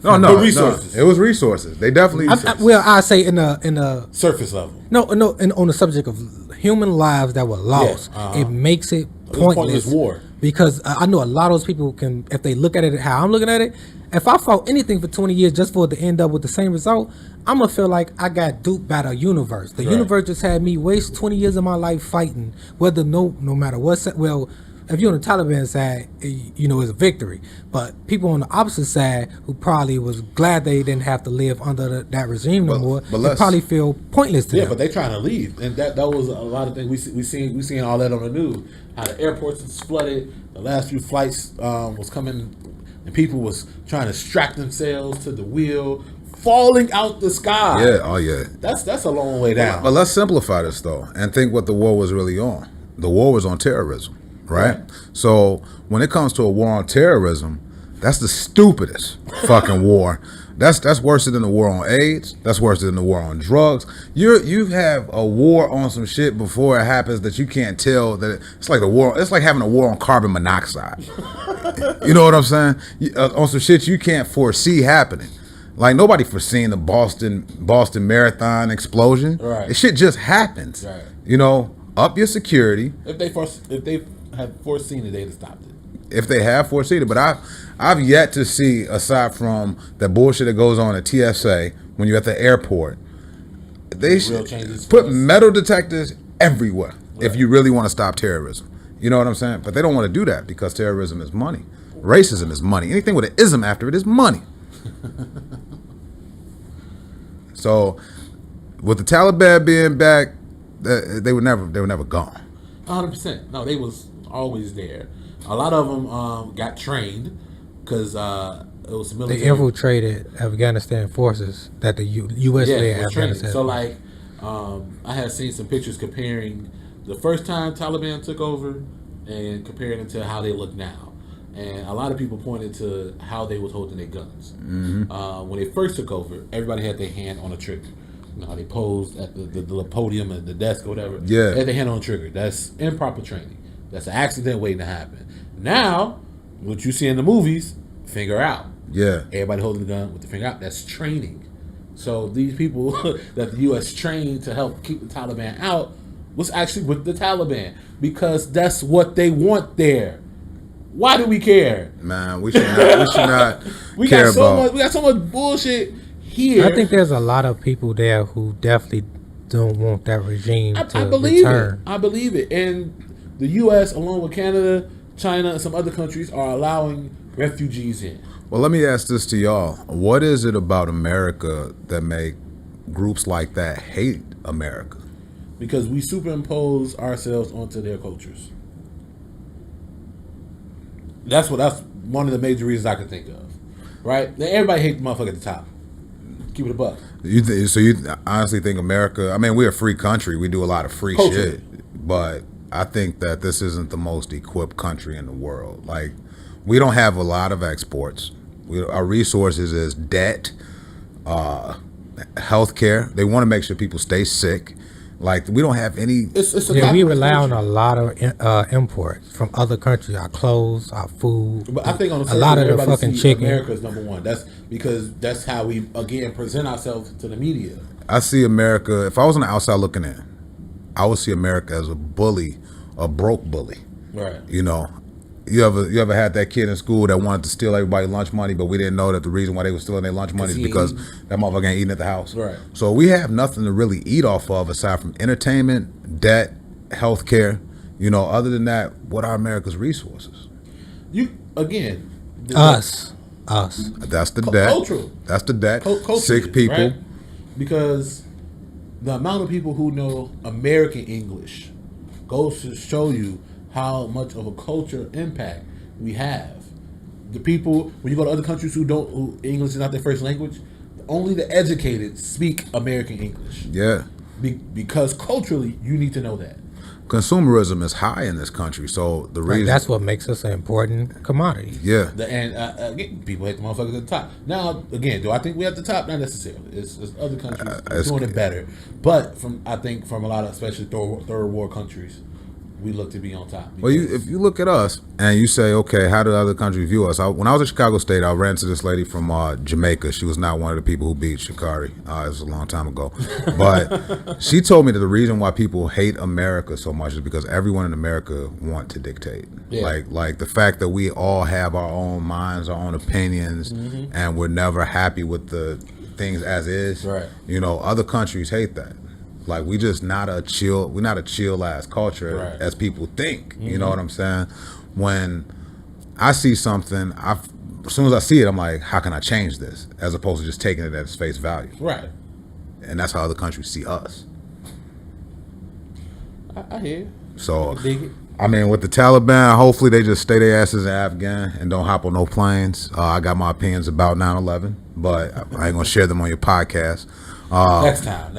No, resources. No, it was resources. They definitely. I say in a Surface level. and on the subject of human lives that were lost, it makes it pointless. War. Because I know a lot of those people can, if they look at it how I'm looking at it, if I fought anything for 20 years just for it to end up with the same result, I'm gonna feel like I got duped by the universe. The universe just had me waste 20 years of my life fighting, whether no matter what. Well, if you're on the Taliban side, you know it's a victory. But people on the opposite side who probably was glad they didn't have to live under that regime no more, they probably feel pointless to them. Yeah, but they trying to leave, and that was a lot of things we seen all that on the news. How the airports was flooded, the last few flights was coming, and people was trying to strap themselves to the wheel, falling out the sky. Yeah, oh yeah. That's a long way down. But let's simplify this though, and think what the war was really on. The war was on terrorism. Right? So when it comes to a war on terrorism, that's the stupidest fucking war. That's worse than the war on AIDS. That's worse than the war on drugs. You have a war on some shit before it happens that you can't tell that it's like a war. It's like having a war on carbon monoxide. You know what I'm saying? On some shit you can't foresee happening. Like nobody foreseen the Boston Marathon explosion. Right. This shit just happens. Right. You know, up your security. If they had foreseen it, they'd have stopped it. If they have foreseen it, but I've yet to see, aside from that bullshit that goes on at TSA when you're at the airport, they should put metal detectors everywhere if you really want to stop terrorism. You know what I'm saying? But they don't want to do that because terrorism is money. Racism is money. Anything with an ism after it is money. So with the Taliban being back, they were never gone. 100%. No, they was always there. A lot of them got trained because it was military. They infiltrated Afghanistan forces that the U.S. led Afghanistan. So like, I had seen some pictures comparing the first time Taliban took over and comparing it to how they look now. And a lot of people pointed to how they was holding their guns. Mm-hmm. When they first took over, everybody had their hand on a trigger. You know how they posed at the podium and the desk or whatever. Yeah. They had their hand on the trigger. That's improper training. That's an accident waiting to happen. Now, what you see in the movies, finger out. Yeah. Everybody holding the gun with the finger out. That's training. So these people that the U.S. trained to help keep the Taliban out was actually with the Taliban because that's what they want there. Why do we care? Man, we should not we care got so much bullshit here. I think there's a lot of people there who definitely don't want that regime to I believe return. I believe it. And the U.S., along with Canada, China, and some other countries, are allowing refugees in. Well, let me ask this to y'all. What is it about America that make groups like that hate America? Because we superimpose ourselves onto their cultures. That's one of the major reasons I can think of. Right? Now, everybody hates the motherfucker at the top. Keep it a buck. So you honestly think America, I mean, we're a free country. We do a lot of free shit. But I think that this isn't the most equipped country in the world. Like, we don't have a lot of exports. Our resources is debt, healthcare. They want to make sure people stay sick. Like, we don't have any. We rely on a lot of imports from other countries. Our clothes, our food. But I think on the a lot of the fucking chicken. America is number one. That's because that's how we again present ourselves to the media. I see America. If I was on the outside looking in, I would see America as a bully, a broke bully. Right. You know, You ever had that kid in school that wanted to steal everybody's lunch money, but we didn't know that the reason why they were stealing their lunch money is because that motherfucker ain't eating at the house. Right. So we have nothing to really eat off of aside from entertainment, debt, healthcare. You know, other than that, what are America's resources? Us. That's the debt. Cultural. That's the debt. Culture, Sick people. right? Because the amount of people who know American English goes to show you how much of a culture impact we have. The people, when you go to other countries who English is not their first language, only the educated speak American English. Yeah. Because culturally, you need to know that. Consumerism is high in this country, so the reason That's what makes us an important commodity. yeah. Again, people hate the motherfuckers at the top. Now, again, do I think we're at the top? Not necessarily. It's other countries doing it better. But I think from a lot of, especially third world countries, we look to be on top. Well, if you look at us and you say, okay, how do other countries view us? When I was at Chicago State, I ran into this lady from Jamaica. She was not one of the people who beat Sha'Carri. It was a long time ago. But she told me that the reason why people hate America so much is because everyone in America want to dictate. Yeah. Like the fact that we all have our own minds, our own opinions, and we're never happy with the things as is. Right. You know, other countries hate that. Like we're not a chill ass culture Right. as people think. You know what I'm saying? When I see something, as soon as I see it, I'm like, how can I change this? As opposed to just taking it at its face value. Right. And that's how other countries see us. I hear you. So, I dig it. I mean, with the Taliban, hopefully they just stay their asses in Afghan and don't hop on no planes. I got my opinions about 9/11, but I ain't gonna share them on your podcast. Next time.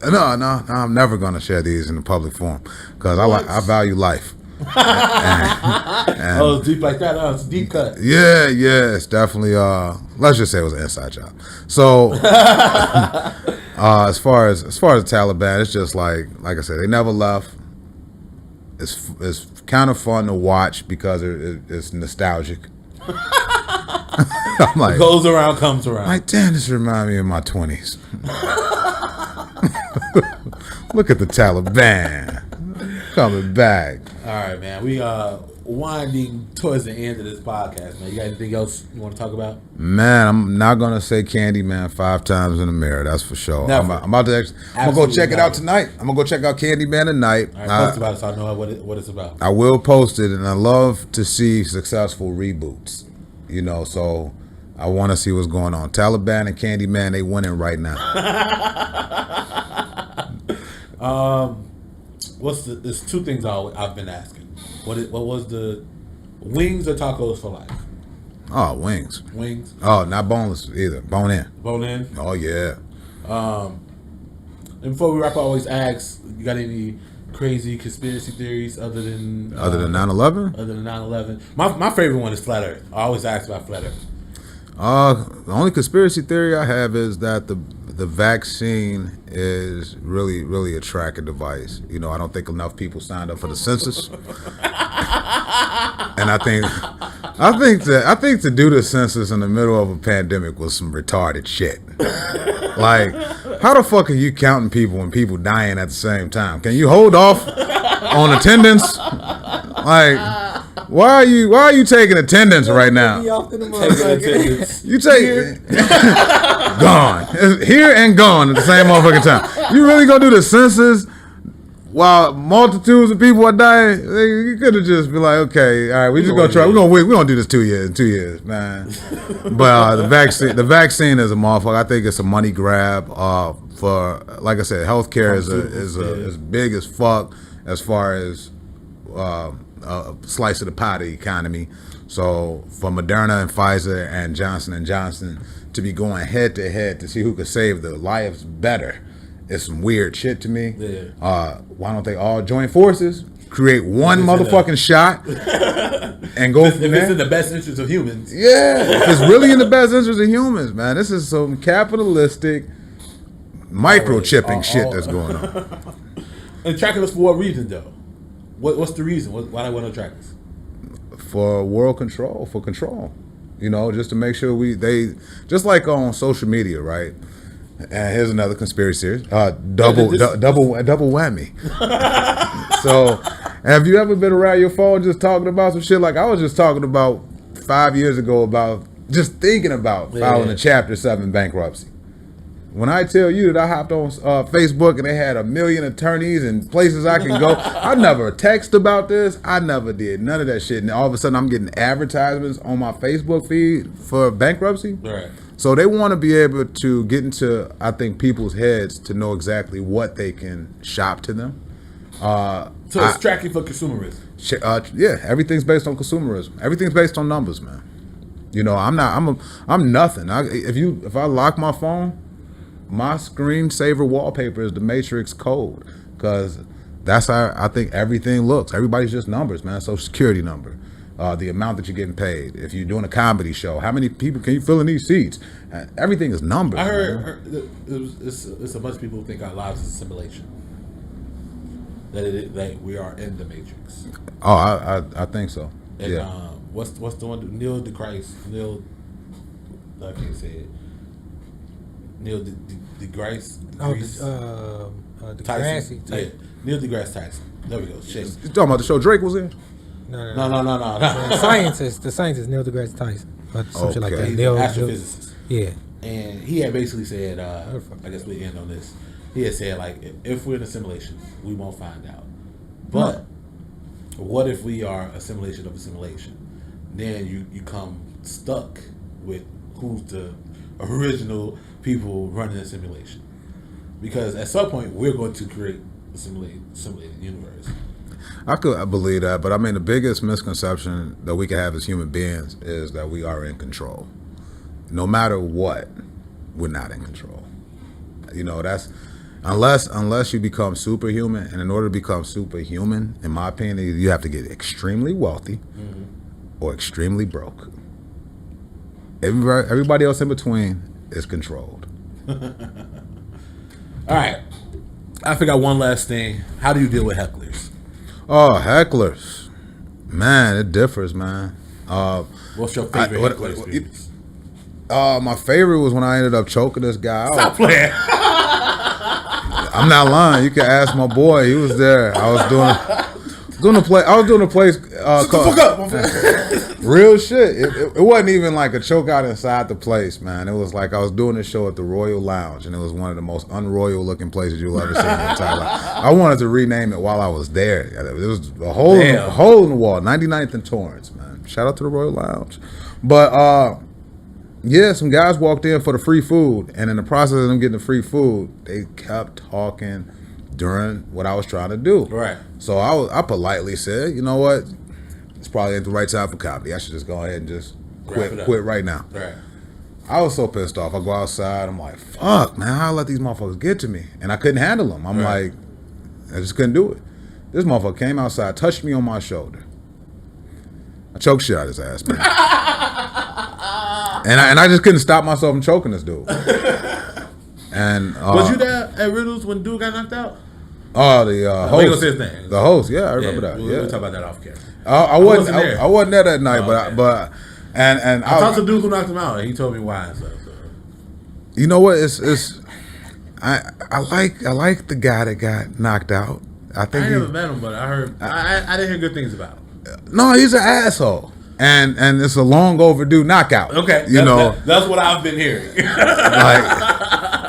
No, I'm never gonna share these in the public forum because I value life. Oh, it's deep like that. Oh, it's a deep cut. Yeah, it's definitely. Let's just say it was an inside job. So, as far as the Taliban, it's just like I said, they never left. It's kind of fun to watch because it's nostalgic. I'm like, Goes around, comes around. like, damn, this reminds me of my 20s. Look at the Taliban coming back. All right, man. We are winding towards the end of this podcast, man. You got anything else you want to talk about? Man, I'm not gonna say Candyman 5 times in the mirror. That's for sure. Never. I'm about to. I'm gonna go check it out tonight. I'm gonna go check out Candyman tonight. All right, post about it so I know what it's about. I will post it, and I love to see successful reboots. You know, so I want to see what's going on. Taliban and Candyman, they winning right now. There's two things I've been asking. What was the wings or tacos for life? Oh, wings. Wings. Oh, not boneless either. Bone in. Bone in. Oh yeah. And before we wrap, I always ask, you got any crazy conspiracy theories other than 9/11? Other than 9/11, my favorite one is flat Earth. I always ask about flat Earth. The only conspiracy theory I have is that the vaccine is really a tracking device. You know, I don't think enough people signed up for the census, and I think to do the census in the middle of a pandemic was some retarded shit. Like, how the fuck are you counting people and people dying at the same time? Can you hold off on attendance? Like, why are you taking attendance right now? You take gone. It's here and gone at the same motherfucking time. You really gonna do the census while multitudes of people are dying? You could have just been like, okay, all right, we just gonna try. We're gonna do this 2 years, man. But the vaccine is a motherfucker. I think it's a money grab. For, like I said, healthcare is big as fuck as far as a slice of the pie of the economy. So for Moderna and Pfizer and Johnson & Johnson to be going head to head to see who could save the lives better is some weird shit to me. Yeah. Why don't they all join forces, create one motherfucking shot, and go from there? If it's in the best interest of humans. Yeah, if it's really in the best interest of humans, man. This is some capitalistic microchipping shit that's going on. And tracking us for what reason, though? What's the reason? Why they want to track us? For world control, you know, just to make sure they just like on social media, right? And here's another conspiracy theory, double whammy. So Have you ever been around your phone just talking about some shit? Like I was just talking about 5 years ago about just thinking about filing a Chapter 7 bankruptcy. When I tell you that I hopped on Facebook and they had 1 million attorneys and places I can go, I never text about this. I never did none of that shit. And all of a sudden I'm getting advertisements on my Facebook feed for bankruptcy. Right. So they want to be able to get into, I think, people's heads to know exactly what they can shop to them. So it's tracking for consumerism. Yeah, everything's based on consumerism. Everything's based on numbers, man. You know, I'm nothing. If I lock my phone, my screensaver wallpaper is the Matrix code, because that's how I think everything looks. Everybody's just numbers, man. Social security number, the amount that you're getting paid. If you're doing a comedy show, how many people can you fill in these seats? Everything is numbers. I heard it's a bunch of people who think our lives is a simulation. That we are in the Matrix. Oh, I think so. And yeah. What's the one? Neil deGrasse. I can't say it. Neil deGrasse. Tyson. Yeah, Neil deGrasse Tyson. There we go. Shit. You talking about the show Drake was in? No. The scientist Neil deGrasse Tyson. Some shit like that. He's Neil, an astrophysicist. Yeah. And he had basically said, I guess we end on this. He had said, like, if we're in a simulation, we won't find out. But what if we are a simulation of a simulation? Then you come stuck with who's the original people running the simulation. Because at some point, we're going to create a simulated universe. I believe that, but I mean, the biggest misconception that we can have as human beings is that we are in control. No matter what, we're not in control. You know, that's unless you become superhuman, and in order to become superhuman, in my opinion, you have to get extremely wealthy or extremely broke. Everybody else in between is controlled. All right, I forgot one last thing. How do you deal with hecklers? Oh, hecklers, man, it differs, man. What's your favorite heckler experience? My favorite was when I ended up choking this guy out. Stop playing. I'm not lying. You can ask my boy. He was there. I was doing a place called real shit. It wasn't even like a choke out inside the place, man. It was like I was doing a show at the Royal Lounge, and it was one of the most unroyal looking places you'll ever see in your entire life. I wanted to rename it while I was there. It was a hole in the wall, 99th and Torrance, man. Shout out to the Royal Lounge. But yeah, some guys walked in for the free food, and in the process of them getting the free food, they kept talking during what I was trying to do. Right. So I politely said, you know what? It's probably at the right time for comedy. I should just go ahead and just quit right now. Right. I was so pissed off. I go outside. I'm like, fuck, man, how I let these motherfuckers get to me? And I couldn't handle them. I'm like, I just couldn't do it. This motherfucker came outside, touched me on my shoulder. I choked shit out of his ass, man. And I just couldn't stop myself from choking this dude. And was you there at Riddles when dude got knocked out? Oh, the host. We gonna say his name. The host, yeah, I remember that. We'll talk about that off camera. I wasn't there that night, but I talked to the dude who knocked him out, and he told me why and stuff. So. You know what? I like the guy that got knocked out. I never met him, but I heard I didn't hear good things about him. No, he's an asshole. And it's a long overdue knockout. Okay, that's what I've been hearing. Like,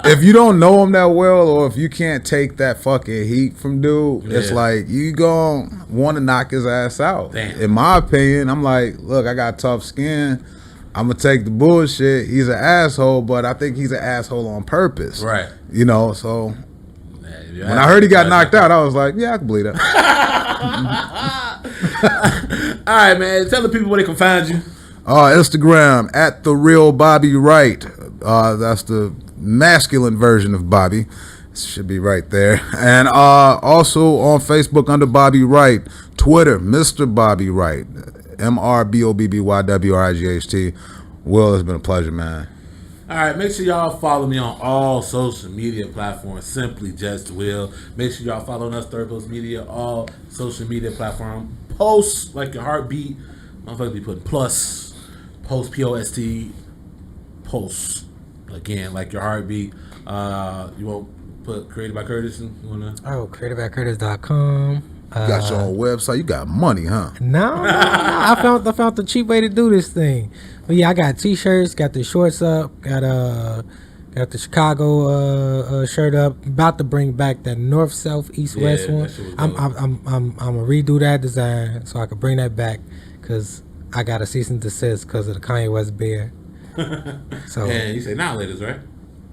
if you don't know him that well, or if you can't take that fucking heat from dude, it's like you gonna want to knock his ass out. Damn. In my opinion, I'm like, look, I got tough skin. I'm gonna take the bullshit. He's an asshole, but I think he's an asshole on purpose. Right. You know, so when I heard he got knocked out, I was like, yeah, I can believe that. All right, man. Tell the people where they can find you. Instagram at the real Bobby Wright. That's the masculine version of Bobby. Should be right there. And also on Facebook under Bobby Wright. Twitter, Mr. Bobby Wright. MRBOBBYWRIGHT. Will, it's been a pleasure, man. All right, make sure y'all follow me on all social media platforms. Simply Just Will. Make sure y'all follow us, Third Post Media, all social media platforms. Post like your heartbeat. Motherfuckers be putting plus. Post POST. Post again like your heartbeat. You won't put Created by Curtis? Createdbycurtis.com. You got your own website. You got money, huh? No. I found the cheap way to do this thing. But yeah, I got t-shirts, got the shorts up, got the Chicago shirt up. About to bring back that north, south, east, west one. I'm gonna redo that design so I can bring that back because I got a cease and desist because of the Kanye West beard. So And you say now latest, right?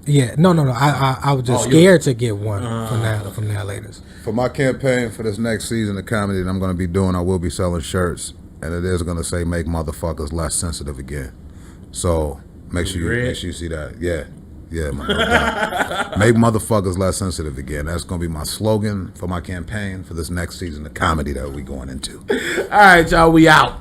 yeah, no. I was just scared to get one from now latest. For my campaign for this next season of comedy that I'm going to be doing, I will be selling shirts, and it is going to say "Make motherfuckers less sensitive again." So make sure you see that. Yeah, man. Make motherfuckers less sensitive again. That's going to be my slogan for my campaign for this next season of comedy that we going into. All right, y'all, we out.